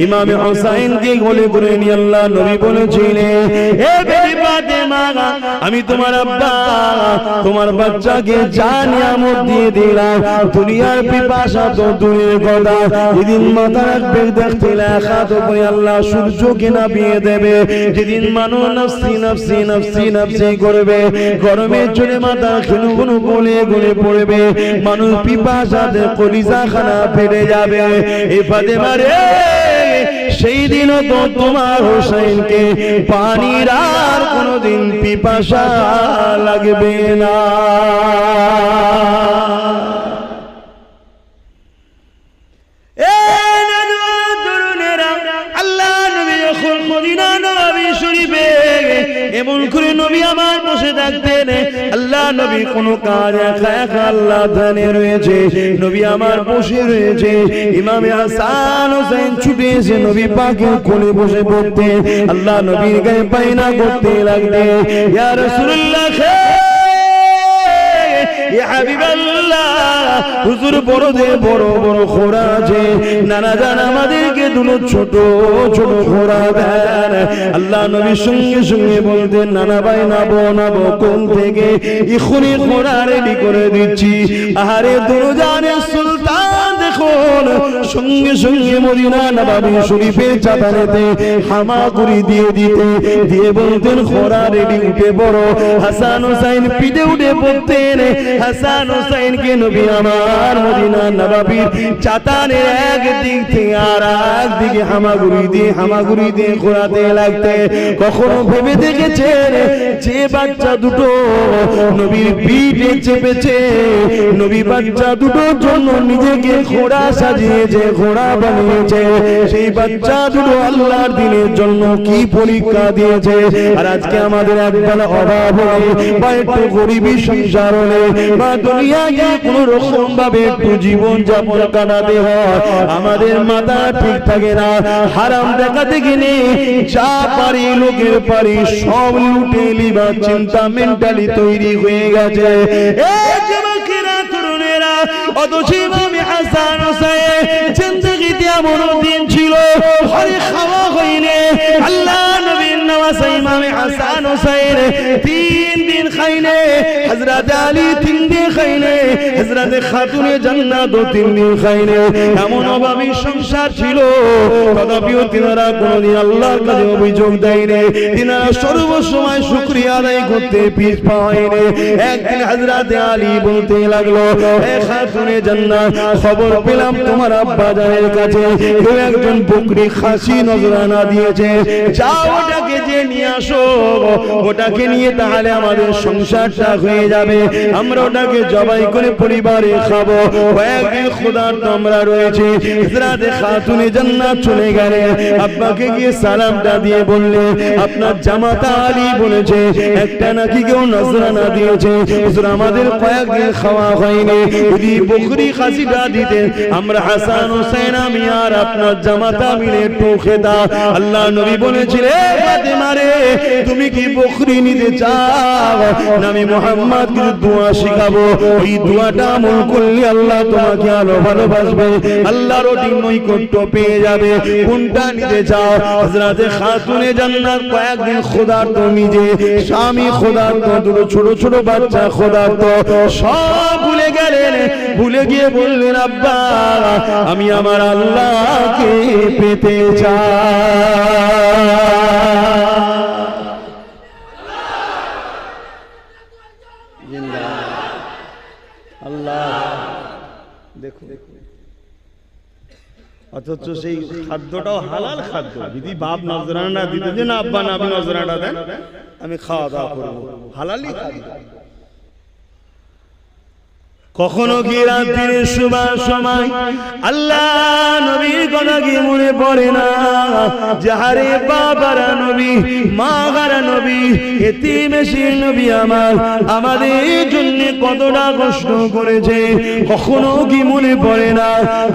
ইমামে হুসাইনকে কোলে করে নিয়ে আল্লাহ নবী বলেছিলেন, হে বেবি ফাতেমা, আমি তোমার আব্বা তোমার বাচ্চাকে যা নিয়ামত দিয়ে দিলাম, দুনিয়ার পিপাসা তো দূরের কথা, যেদিন মাথা রাখবে দেখতে আখাত করে আল্লাহ সূর্যকে নামিয়ে দেবে। যেদিন মানুষ নফসি নফসি নফসি নফসি করবে, গরমের জন্য মাথা খুনু গলে গলে পড়বে, মানুষ পিপাসাতে কলিজা খানা ফেটে যাবে। এ ফাতেমা রে, সেই দিনও তো তোমার হোসেনকে পানির আর কোনোদিন পিপাসা লাগবে না। এমন করে নবী আমার বসে থাকতেন, আল্লাহ নবী কোন কাজ একা একা আল্লাহ ধ্যানে রয়েছে, নবী আমার বসে রয়েছে। ইমামে হাসান হোসেন ছুটে এসে নবী পাকের কোলে বসে পড়তে, আল্লাহ নবীর গায়ে পায়না করতে লাগলে, ইয়া রাসূলুল্লাহ ইয়া হাবিবাল্লাহ, হুজুর বড় বড় বড় খোরা আছে, নানা জান আমাদেরকে দুটো ছোট ছোট খোরা দেন। আল্লাহ নবী সঙ্গে সঙ্গে বলতেন, নানা ভাই নাবো নাবো, কোন থেকে এখনই খোরা রেডি করে দিচ্ছি। আহারে দুরজানের সুলতান দেখুন, সঙ্গে সঙ্গে মদিনা নববী শরীফের চাতানেতে হামাগুড়ি দিয়ে দিয়ে বলতেন, খোরা রেডি, উঠে বড়। হাসান হোসেন পিঠে উঠে পড়তেন। হাসান হোসেনকে নবী আমার মদিনা নববীর চাতানের এক দিক থেকে আর এক দিকে হামাগুড়ি দিয়ে ঘোরাতে লাগতে। কখনো ভেবে দেখেছেন যে বাচ্চা দুটো নবীর পিঠে চেপেছে, নবী বাচ্চা দুটোর জন্য নিজেকে ঘোড়া সাজিয়েছে, ঘোড়া বানিয়েছে, সেই বাচ্চা দুটো আল্লাহর দিনের জন্য কি পরীক্ষা দিয়েছে। আর আজকে আমাদের একবেলা অভাব হলে বা একটু গরিবী সংসার হলে বা দুনিয়াকে কোন রকম ভাবে একটু জীবন যাপন কাটাতে হয়, আমাদের মাথা ঠিক থাকে না। হারাম দেখাতে গেলে যা পারি লোকের পারি সব লুটে লিবার চিন্তা মেন্টালি তৈরি হয়ে গেছে। এই যুবকেরা তরুণেরা, অথচ ইমাম হাসান হোসেন জিন্দেগিতে এমন দিন ছিল ঘরে খাওয়া হয়নি। আল্লাহ নবীর নওয়াজ ইমাম হাসান হোসেন 3 দিন খাইনে, হযরত আলী 3 দিন খাইনে, হযরত খাতুনে জান্নাত 3 দিন খাইনে। এমন অভাবী সংসার ছিল, তথাপিও তিনারা কোনদিন আল্লাহর কাছে অভিযোগ দেয়নি। তিনারা সর্বসময় শুকরিয়া আদায় করতে পিছ পায়নি। একদিন হযরত আলী বলতে লাগলো, এ খাতুনে জান্নাত, খবর পেলাম তোমার আব্বা জানের কাছে কেউ একজন বকরি খাসি নজরানা দিয়েছে, যাও ওটাকে যে নিয়ে আসো, ওটাকে নিয়ে তাহলে আমাদের সংসারটা হয়ে যাবে, আমরা ওটাকে জবাই করে পরিবারে খাবো। কয়েকদিন খোদার তো আমরা রয়েছে। হযরত খাতুনে জান্নাত চলে গেলেন, আব্বাকে গিয়ে সালামটা দিয়ে বললে, আপনার জামাতা আলী বলেছে একটা নাকি কেউ নজরানা দিয়েছে, হুজুর আমাদের কয়েকদিন খাওয়া হয়নি, যদি বকরি খাসিটা দিতেন আমরা হাসান হোসেন আমি আর আপনার জামাতা মিলে একটু খেতাম। আল্লাহ নবী বলেছিলেন, ফাতেমা রে, তুমি কি বকরি নিতে চাও? আমি মুহাম্মদ কে দোয়া শিখাবো, ওই দোয়াটা আমল করলে আল্লাহ তোমাকে আরো ভালোবাসবে, আল্লাহর ওই নৈকট্য পেয়ে যাবে। কোনটা নিতে চাও? হযরত খাতুনে জান্নাত কয়েকদিন খোদার তো নিজে, স্বামী খোদার তো, দুটো ছোট ছোট বাচ্চা খোদার তো, সব ভুলে গেলেন। ভুলে গিয়ে বললেন, আব্বা আমি আমার আল্লাহকে পেতে চাই। আল্লাহ দেখো, অথচ সেই খাদ্যটাও হালাল খাদ্য। যদি বাপ নজরানা দিতে যে না আব্বা না আপনি নজরানা দেন, আমি খাওয়া দাওয়া করবো, হালালই খাদ্য। কখনো কি রাত্রির শুবার সময় আল্লাহ নবীর কথা কি মনে পড়ে না? যাহারে বাবারা নবী, মা গারা নবী, এতিম এসির নবী আমার আমাদের জন্য কতটা কষ্ট করেছে, কখনো কি মনে পড়ে না?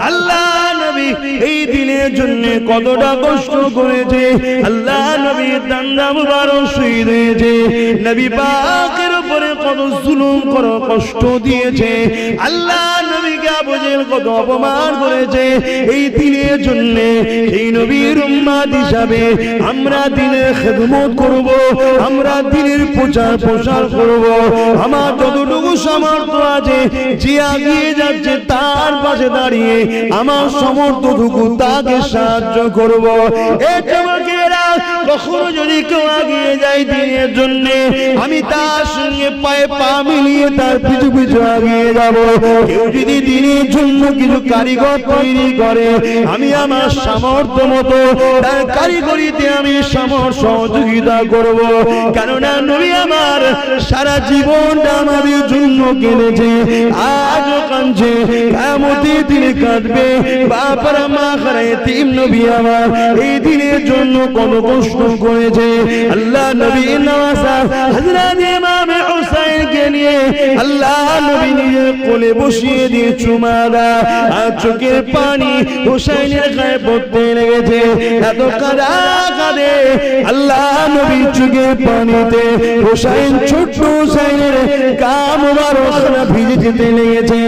আল্লাহ নবী এই দিনের জন্য কতটা কষ্ট করেছে, আল্লাহ নবী দান্দা মুবারক শহীদ হয়েছে, নবী পাকের উপরে কত জুলুম কত কষ্ট দিয়েছে। আল্লাহ নবী নবীকে আবু জেহেল কত অপমান করেছে এই দিনের জন্য এই নবীর উম্মত হিসাবে আমরা দিনের খেদমত করব, আমরা দিনের প্রচার করব। আমার যতটুকু সামর্থ্য আছে যে এগিয়ে যাচ্ছে তার পাশে দাঁড়িয়ে আমার সামর্থ্যটুকু তাকে সাহায্য করব। এই যুবকেরা কখনো যদি কেউ এগিয়ে যায় দিনের জন্য আমি তার সঙ্গে পায়ে পা মিলিয়ে তার পিছু পিছু এগিয়ে যাব। কেউ যদি দিনের জন্য কিছু কারিগর তৈরি করে আমি আমার সামর্থ্য মতো তার কারিগরিতে আমি সহযোগিতা করব। কেননা নবী আমার সারা জীবনটা আমাদের জন্য কেঁদেছে, আজও কাঁদছে, কিয়ামতের দিনে কাঁদবে। বাপারা মা খারা এতিম নবী আমার এই দিনের জন্য কত কষ্ট করেছে। আল্লাহ নবী নওয়াজা হযরত ইমাম হুসাইনকে নিয়ে আল্লাহ নবী নিজের কোলে বসিয়ে দিয়ে চুমা দেয় আর চোখের পানি হুসাইনের গায়ে পড়তে লেগেছে। এত কাঁদে আল্লাহ নবী চোখের পানিতে হুসাইন ছোট্ট হুসাইনের গা মোবারক ভিজে যেতে লেগেছে।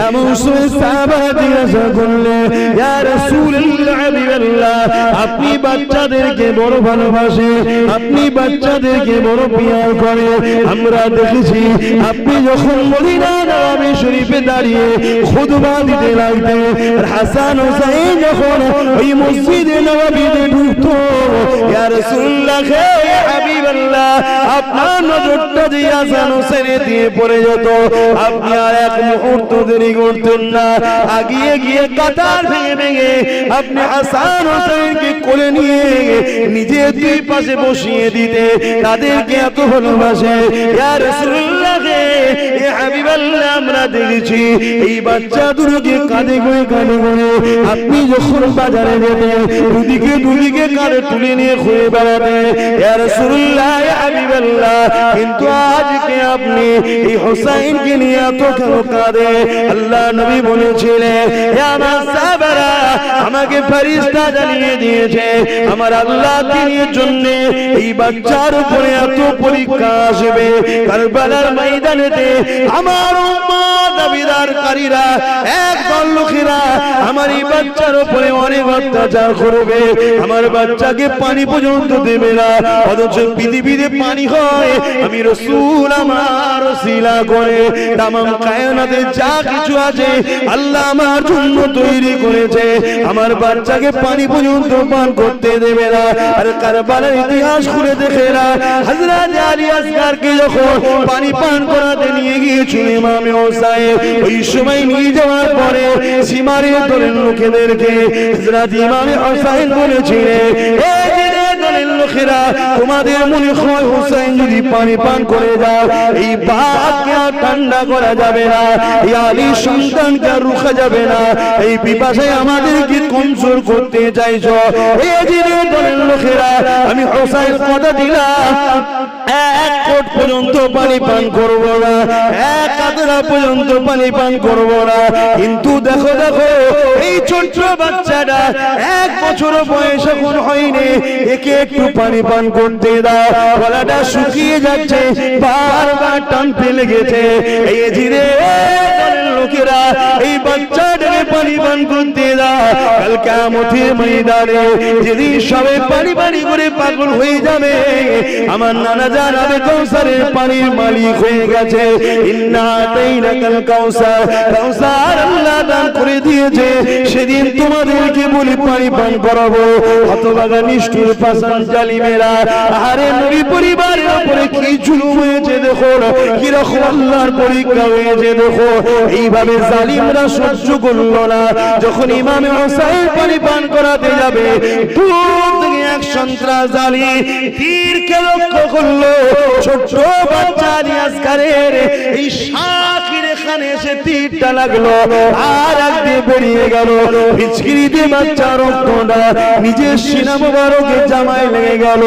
এমন সময় সাহাবারা জিজ্ঞাসা করলেন, ইয়া রাসূলুল্লাহ হাবিবাল্লাহ, আপনি বাচ্চাদেরকে বড় ভালোবাসে, আপনি বাচ্চাদেরকে বড় পিয়ার করে। আমরা দেখেছি আপনি যখন মদিনা নববী শরীফে দাঁড়িয়ে খুতবা দিতে লাগতেন, হাসান হুসাইন যখন ওই মসজিদে নববীতে ঢুকতো, ইয়া রাসূলুল্লাহ ইয়া হাবিবাল্লাহ, আপনার নজরটা যে হাসান হুসাইনের দিয়ে পড়ে যেত, আপনি আর এক মুহূর্ত দেরি করতেন না, আগিয়ে গিয়ে কাতার ভেঙে ভেঙে আপনি হাসান হুসাইনকে কোলে নিয়ে নিজের দুই পাশে বসিয়ে দিতে, তাদেরকে এত ভালোবাসে। ইয়া রাসূলুল্লাহ ইয়া হাবিবাল্লাহ, আমরা দেখেছি এই বাচ্চা দুটোকে কাঁধে করে আপনি যখন বাজারে যেতেন দুদিকে কাঁধে তুলে নিয়ে ঘুরে বেড়াতেন। ইয়া রাসূলুল্লাহ ইয়া হাবিবাল্লাহ, কিন্তু আজকে আপনি এই হুসাইনকে নিয়ে এত কেন কাঁদে? আল্লাহ নবী বলেছিলেন, ইয়া আমার সাহাবারা, আমাকে ফেরেশতা জানিয়ে দিয়েছে আমার আল্লাহ দিনের জন্য এই বাচ্চার উপরে এত পরীক্ষা আসবে। কারবালার ময়দানেতে আমার উম্মত দাবিদারকারীরা একদল লোকেরা আমার এই বাচ্চার উপরে অনেক অত্যাচার করবে, আমার বাচ্চাকে পানি পর্যন্ত দেবে না, অথচ পৃথিবীতে পানি হয় আমি রাসূল আমার ওসিলা করে তামাম কায়নাতে যা কিছু আছে আল্লাহ আমার জন্য তৈরি করেছে, আমার বাচ্চাকে পানি পর্যন্ত পান করতে দেবে না। আর কারবালার ইতিহাস খুলে দেখে না, হযরত আলী আসগরকে যখন পানি পান করাতে নিয়ে গিয়েছিল ইমাম হুসাইন, ওই সময় নিয়ে যাওয়ার পরে সীমারে দলের লোকেদেরকে হযরত ইমাম হুসাইন বলেছিলেন, এই দিনের দলের লোকেরা, তোমাদের মনে হয় হুসাইন যদি পানি পান করে যাও এই বাতকে আর ঠান্ডা করা যাবে না, এই আলী সন্তানকে আর রুখা যাবে না, এই পিপাসায় আমাদেরকে কমজোর করতে চাইছো। এই দিনের দলের লোকেরা, আমি হুসাইন কথা দিলাম এক কোট পর্যন্ত পানি পান করব না, এক কাতরা পর্যন্ত পানি পান করব না। কিন্তু দেখো এই ছোট্ট বাচ্চাটা 1 বছর বয়স এখন হয়নি, একে একটু পানি পান করতে দাও, গলাটা শুকিয়ে যাচ্ছে, বারবার টানতে লেগেছে। এই জিরে লোকেরা এই বাচ্চাটাকে পানি পান করতে দাও, কাল কিয়ামতের ময়দানে যেদিন সবাই পানি করে পাগল হয়ে যাবে, আমার নানা জানাবে কাউসারের পানির মালিক হয়ে গেছে। ইন্না আতাইনাকাল কাউসার, কাউসার আল্লাহ দান করে দিয়েছে, সেদিন তোমাদেরকে বলি পানি পান করাবো। হতভাগা নিষ্ঠুর পাষাণ জালিমেরা, আরে নবী পরিবারের উপরে কি জুলুম হয়েছে দেখো, কি রকম আল্লাহর পরীক্ষা হয়েছে দেখো। এইভাবে জালিমরা সহ্য করলো না, যখন ইমাম হুসাইন পানি পান করাতে যাবে, দূর থেকে এক সন্ত্রাস জালি তীরকে লক্ষ্য করলো, ছোট্ট বাচ্চা আলী আসগরের এই শাকির এখানে এসে তীরটা লাগলো, আর একদিকে বেরিয়ে গেল, পিচকিরিতে বাচ্চার রক্তটা নিজের সিনা মোবারকে জামায় লেগে গেল।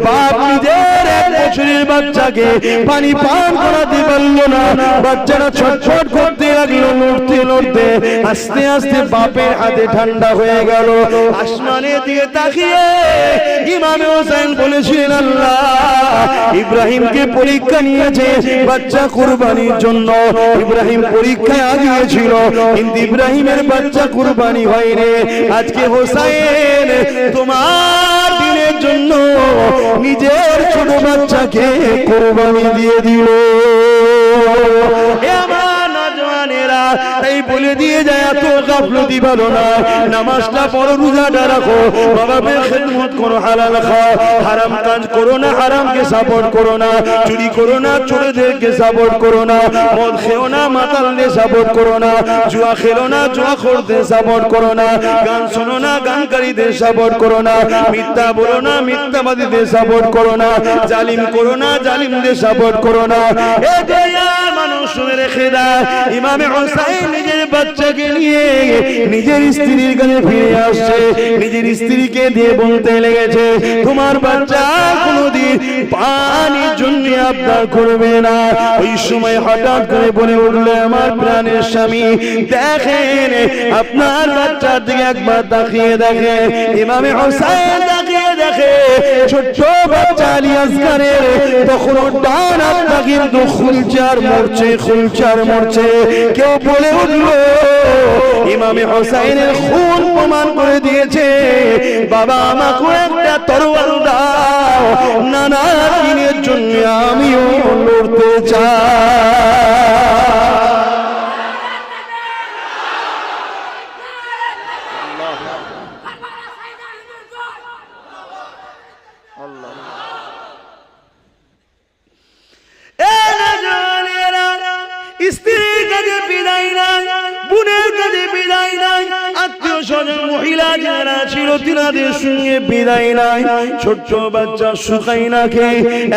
বাপ নিজের বছরের বাচ্চাকে পানি পান করাতে পারলো না। বাচ্চারা ছটফট করতে লাগলো, লড়তে লড়তে আস্তে আস্তে বাপের হাতে ঠান্ডা হয়ে গেল। আসমানের দিকে তাকিয়ে ইমাম হোসেন বলেছিলেন, আল্লাহ ইব্রাহিমকে পরীক্ষা নিয়েছে বাচ্চা কুরবানির জন্য। ইব্রাহিম পরীক্ষায় আগিয়েছিল, কিন্তু ইব্রাহিমের বাচ্চা কুরবানি হয়নি। আজকে হোসেন তোমার দিনের জন্য নিজের ছোট বাচ্চাকে কুরবানি দিয়ে দিল। তাই বলে দিয়ে যায়, এত গাফলতি ভালো না। নামাজটা পড়ো, রোজাটা রাখো, বাবাকে খেদমত করো, হালাল খাও, হারাম কাজ করো না, হারামকে সাপোর্ট করো না, চুরি করো না, চোরদেরকে সাপোর্ট করো না, মদ খেও না, মাতালদের সাপোর্ট করো না, জুয়া খেলো না, জুয়াখোরদের সাপোর্ট করো না, গান শোনো না, গানকারীদের সাপোর্ট করো না, মিথ্যা বলো না, মিথ্যাবাদীদের সাপোর্ট করো না, জালিম করো না, জালিমদের সাপোর্ট করো না। মানুষ শুনে রেখে দেয়, ইমামে হোসেন নিজের বাচ্চাকে নিয়ে নিজের স্ত্রীর কাছে ফিরে আসছে। নিজের স্ত্রীকে দিয়ে বলতে লেগেছে, তোমার বাচ্চা কোনোদিন পানির জন্য আবদার করবে না। ওই সময় হঠাৎ করে বলে উঠলো, আমার প্রাণের স্বামী দেখেন, আপনার বাচ্চার দিকে একবার তাকিয়ে দেখে। ইমামে হোসেন তাকিয়ে দেখে, ছোট্ট বাচ্চা আলী আসগারের তখন ডান হাতটা কিন্তু খুলচার মরছে, খুলচার মরছে। কেউ বলে উঠলো, ইমামে হোসেনের খুন প্রমাণ করে দিয়েছে, বাবা আমাকে একটা তরোয়াল দাও, নানা দিনের জন্য আমিও লড়তে চাই। স্ত্রীর কাছে বিদায় নাই, বোনের কাছে বিদায় নাই, আত্মীয় স্বজন মহিলা যারা ছিল তিনাদের সঙ্গে বিদায় নাই। ছোট্ট বাচ্চা সুকাইনাকে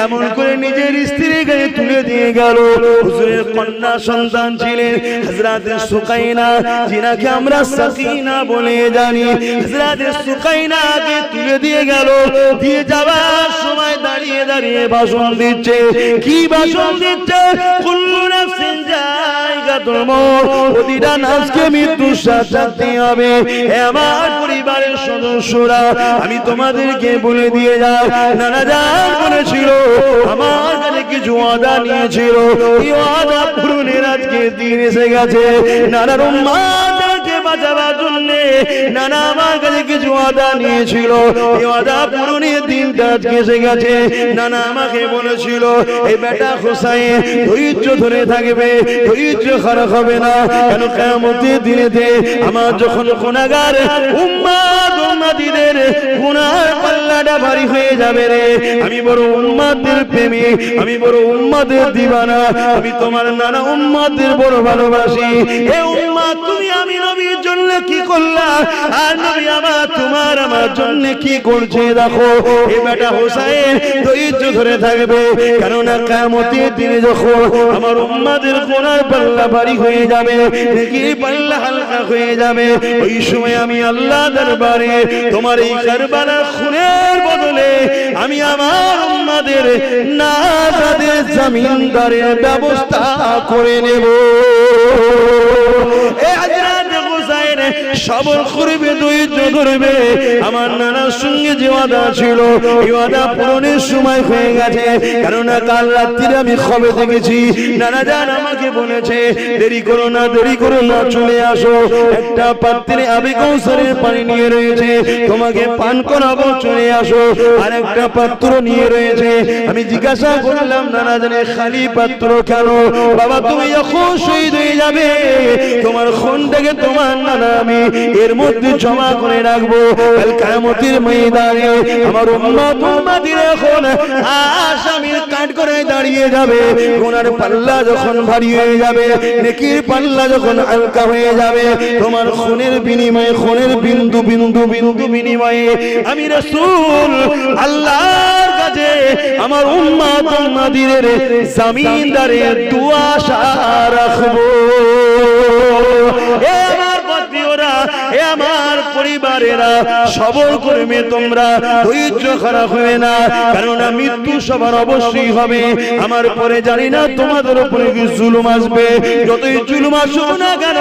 এমন করে নিজের স্ত্রীর কাছে তুলে দিয়ে গেল। হুজুরের কন্যা সন্তান ছিলেন হযরত সুকাইনা, যিনাকে আমরা সাকিনা বলে জানি। হযরত সুকাইনাকে তুলে দিয়ে গেল, দিয়ে যাবার সময় দাঁড়িয়ে দাঁড়িয়ে ভাষণ দিচ্ছে। কি ভাষণ দিচ্ছে? কুল্লু নাফসিন জায়গাতুল মউত, প্রতিটা নাফসকে মৃত্যুর স্বাদ চাখতে হবে। আমার পরিবারের সদস্যরা, আমি তোমাদেরকে বলে দিয়ে যাই, নানা জান বলেছিল, আমার কাছে কিছু ওয়াদা নিয়েছিল, এই ওয়াদা পূরণের আজকে দিন এসে গেছে। নানার উম্মাহকে বাঁচাবার জন্য নানা আমার কাছে কিছু ওয়াদা নিয়েছিল, এই ওয়াদা পূরণের দিনটা আজকে এসে গেছে। নানা আমাকে বলেছিল, এই বেটা হোসেন ধৈর্য ধরে থাকবে, ধৈর্য খারাপ হবে না, কেন কিয়ামতের দিনেতে আমার যখন গুনাহগার উম্মত উম্মতিদের গুনার পাল্লাটা ভারী হয়ে যাবে রে, আমি বড় উম্মতের প্রেমী, আমি বড় উম্মতের দিওয়ানা, আমি তোমার নানা উম্মতের বড় ভালোবাসি। হে উম্মত, তুমি আমি নবীর জন্য কি করলা, আর নবী তোমার আমার জন্য কি করছে দেখো। এই বেটা হোসেন ধৈর্য ধরে থাকবে, কেননা কিয়ামতের দিনে যখন আমার উম্মতের গুনার পাল্লা ভারী হয়ে যাবে, নেকির পাল্লা হালকা হয়ে যাবে, ওই সময় আমি আল্লাহ দরবারে তোমার এই কারবালার খুনের বদলে আমি আমার উম্মতের নাজাদের জমিনদারের ব্যবস্থা করে নেব। সবর করবে, ধৈর্য ধরবে। আমার নানার সঙ্গে যে ওয়াদা ছিল, এই ওয়াদা পূরণের সময় হয়ে গেছে। কেননা কাল রাত্রিরে আমি খবর দেখেছি, নানা জান আমাকে বলেছে, দেরি করো না, দেরি করো না, চলে আসো, একটা পাত্রে আবে কৌসারের পানি নিয়ে রয়েছে, তোমাকে পান করাবো, চলে আসো। আর একটা পাত্র নিয়ে রয়েছে। আমি জিজ্ঞাসা করলাম, নানা জানে খালি পাত্র কেন? বাবা তুমি যখন শহীদ হয়ে যাবে, তোমার খুনটাকে তোমার নানা আমি এর মধ্যে জমা করে রাখবো। কাল কিয়ামতের ময়দানে আমার উম্মত উম্মতির এখন আসামির কাঠ করে দাঁড়িয়ে যাবে। গুনার পাল্লা যখন ভারী হয়ে যাবে, নেকির পাল্লা যখন হালকা হয়ে যাবে, তোমার খুনের বিনিময়ে, খুনের বিন্দু বিন্দু বিন্দু বিনিময়ে আমি রাসূল আল্লাহর কাছে আমার উম্মত উম্মতির জমিনদারের দুআ আশা রাখবো। এ আমার পরিবারেরা সবর করবে, তোমরা ধৈর্য খারাপ হবে না, কেননা মৃত্যু সবার অবশ্যই হবে। আমার পরে জানি না তোমাদের উপরে কি জুলুম আসবে, যতই জুলুম আসুক না কেন,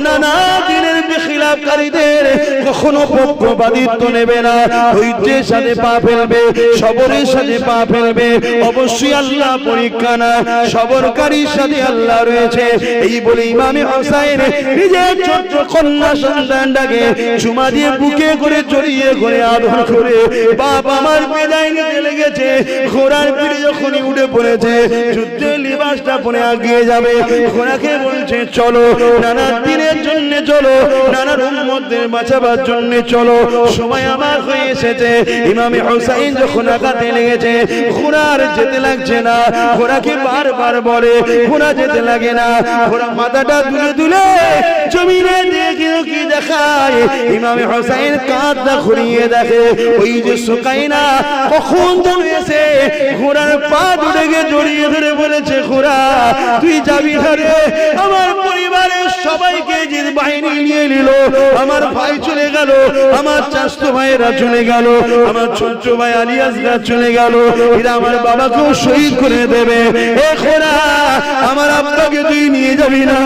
নানা দিনের বেখিলাফকারীদের কখনো পক্ষপাতিত্ব নেবে না, ধৈর্যের সাথে পা ফেলবে, সবরের সাথে পা ফেলবে। অবশ্যই আল্লাহ পরীক্ষা না, সবরকারীর সাথে আল্লাহ রয়েছে। এই বলে ইমামে হোসেন নিজের ছোট্ট কন্যা সন্তানটাকে চুমা দিয়ে বুকে করে জড়িয়ে করে আদর করে, বাপ আমার বিদায় নিতে লেগেছে। ঘোড়ার পিঠে যখনই উঠে পড়েছে, যুদ্ধের লিবাসটা পরে এগিয়ে যাবে, ঘোড়াকে বলছে চলো, নানা দিনের জন্য চলো, নানার উম্মতদের বাঁচাবার জন্য চলো, সময় আমার হয়ে এসেছে। ইমামে হোসেন যখন আঘাতে লেগেছে, ঘোড়ার যেতে লাগছে না, ঘোড়াকে বারবার বলে ঘোড়া যেতে লাগে না, ঘোড়া মাথাটা দুলে দুলে জমিনে দেখে কি দেখায়, ইমামে হোসেন কাঁধটা ঘুরিয়ে দেখে, ওই যে সুকাইনা কখন যেন এসে ঘোড়ার পা ধরে গিয়ে জড়িয়ে ধরে বলেছে, ঘোড়া তুই যাবি ঘরে, আমার পরিবারের সবাইকে যে বাহিনী নিয়ে নিল, আমার ভাই চলে গেল, আমার চাচতো ভাইয়েরা চলে গেল, আমার ছোট ভাই আলিয়াসরা চলে গেল, এরা আমার বাবাকেও শহীদ করে দেবে, এ ঘোড়া আমার আব্বাকে তুই নিয়ে যাবি না।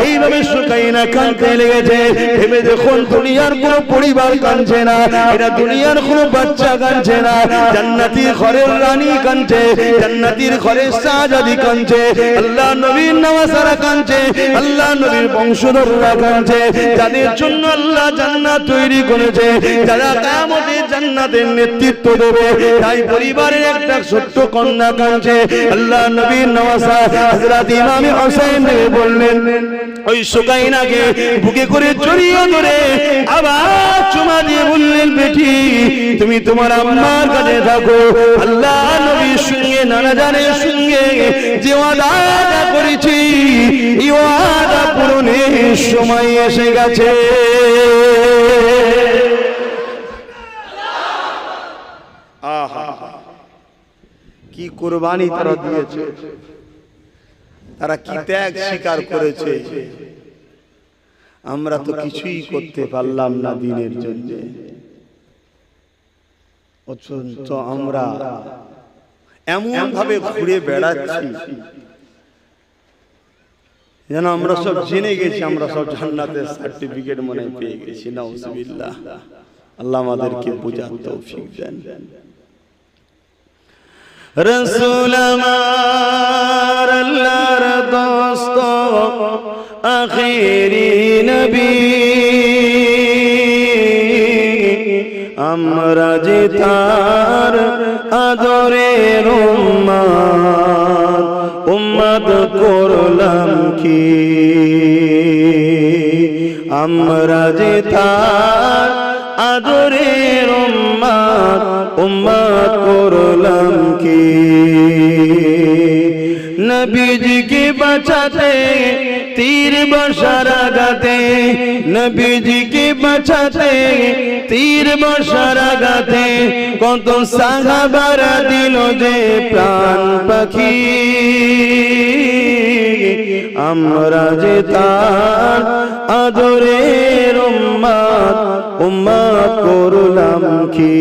এইভাবে সুকাইনা কাঁদতে লেগেছে। ভেবে দেখুন, দুনিয়ার কোনো পরিবার কাঁদছে না, এরা দুনিয়ার কোনো বাচ্চা কাঁদছে না, জান্নাতীর ঘরের রানী কাঁদছে, জান্নাতীর ঘরের শাহজাদি কাঁদছে, আল্লাহ নবীর নওয়াসারা কাঁদছে, আল্লাহ নবীর বংশধররা কাঁদছে, যাদের জন্য আল্লাহ জান্নাত তৈরি করেছে, যারা কিয়ামতে জান্নাতের নেতৃত্ব দেবে, তাই পরিবারের একটা ছোট্ট কন্যা কাঁদছে। আল্লাহ নবীর নওয়াসা হযরত ইমামে হোসেন বললেন, ওই সুকাইনাকে বুকে করে জড়িয়ে ধরে আবার চুমা দিয়ে বললেন, বেটি তুমি তোমার আম্মার কাছে থাকো, আল্লাহ নবীর সঙ্গে নানা জানের সঙ্গে যে ওয়াদা করেছি, এই ওয়াদা পূরণের সময় এসে গেছে। আহা, কি কুরবানি তারা দিয়েছে, তারা কি ত্যাগ স্বীকার করেছে। আমরা তো কিছুই করতে পারলাম না দিনের জন্য, অথচ আমরা এমন ভাবে ঘুরে বেড়াচ্ছি যেন আমরা সব জেনে গেছি, আমরা সব জান্নাতের সার্টিফিকেট মনে পেয়ে গেছি। নাউজুবিল্লাহ, আল্লাহ আমাদেরকে বুঝার তৌফিক দেন। রসুল আমার আল্লাহর দোস্ত আখিরি নবী, আমরা যে তার আদরের উম্মত, উম্মত করলাম কি, আমরা যে তার আদরের উম্মত, উম্মত করলাম কি। নবীজিকে বাঁচাতে তীর বর্ষার আঘাতে, নবীজিকে বাঁচাতে তীর বর্ষার আঘাতে, কত সাহাবারা দিল যে প্রাণ পাখি, আমরা যে তার আদরের উম্মত, উম্মত করলাম কি।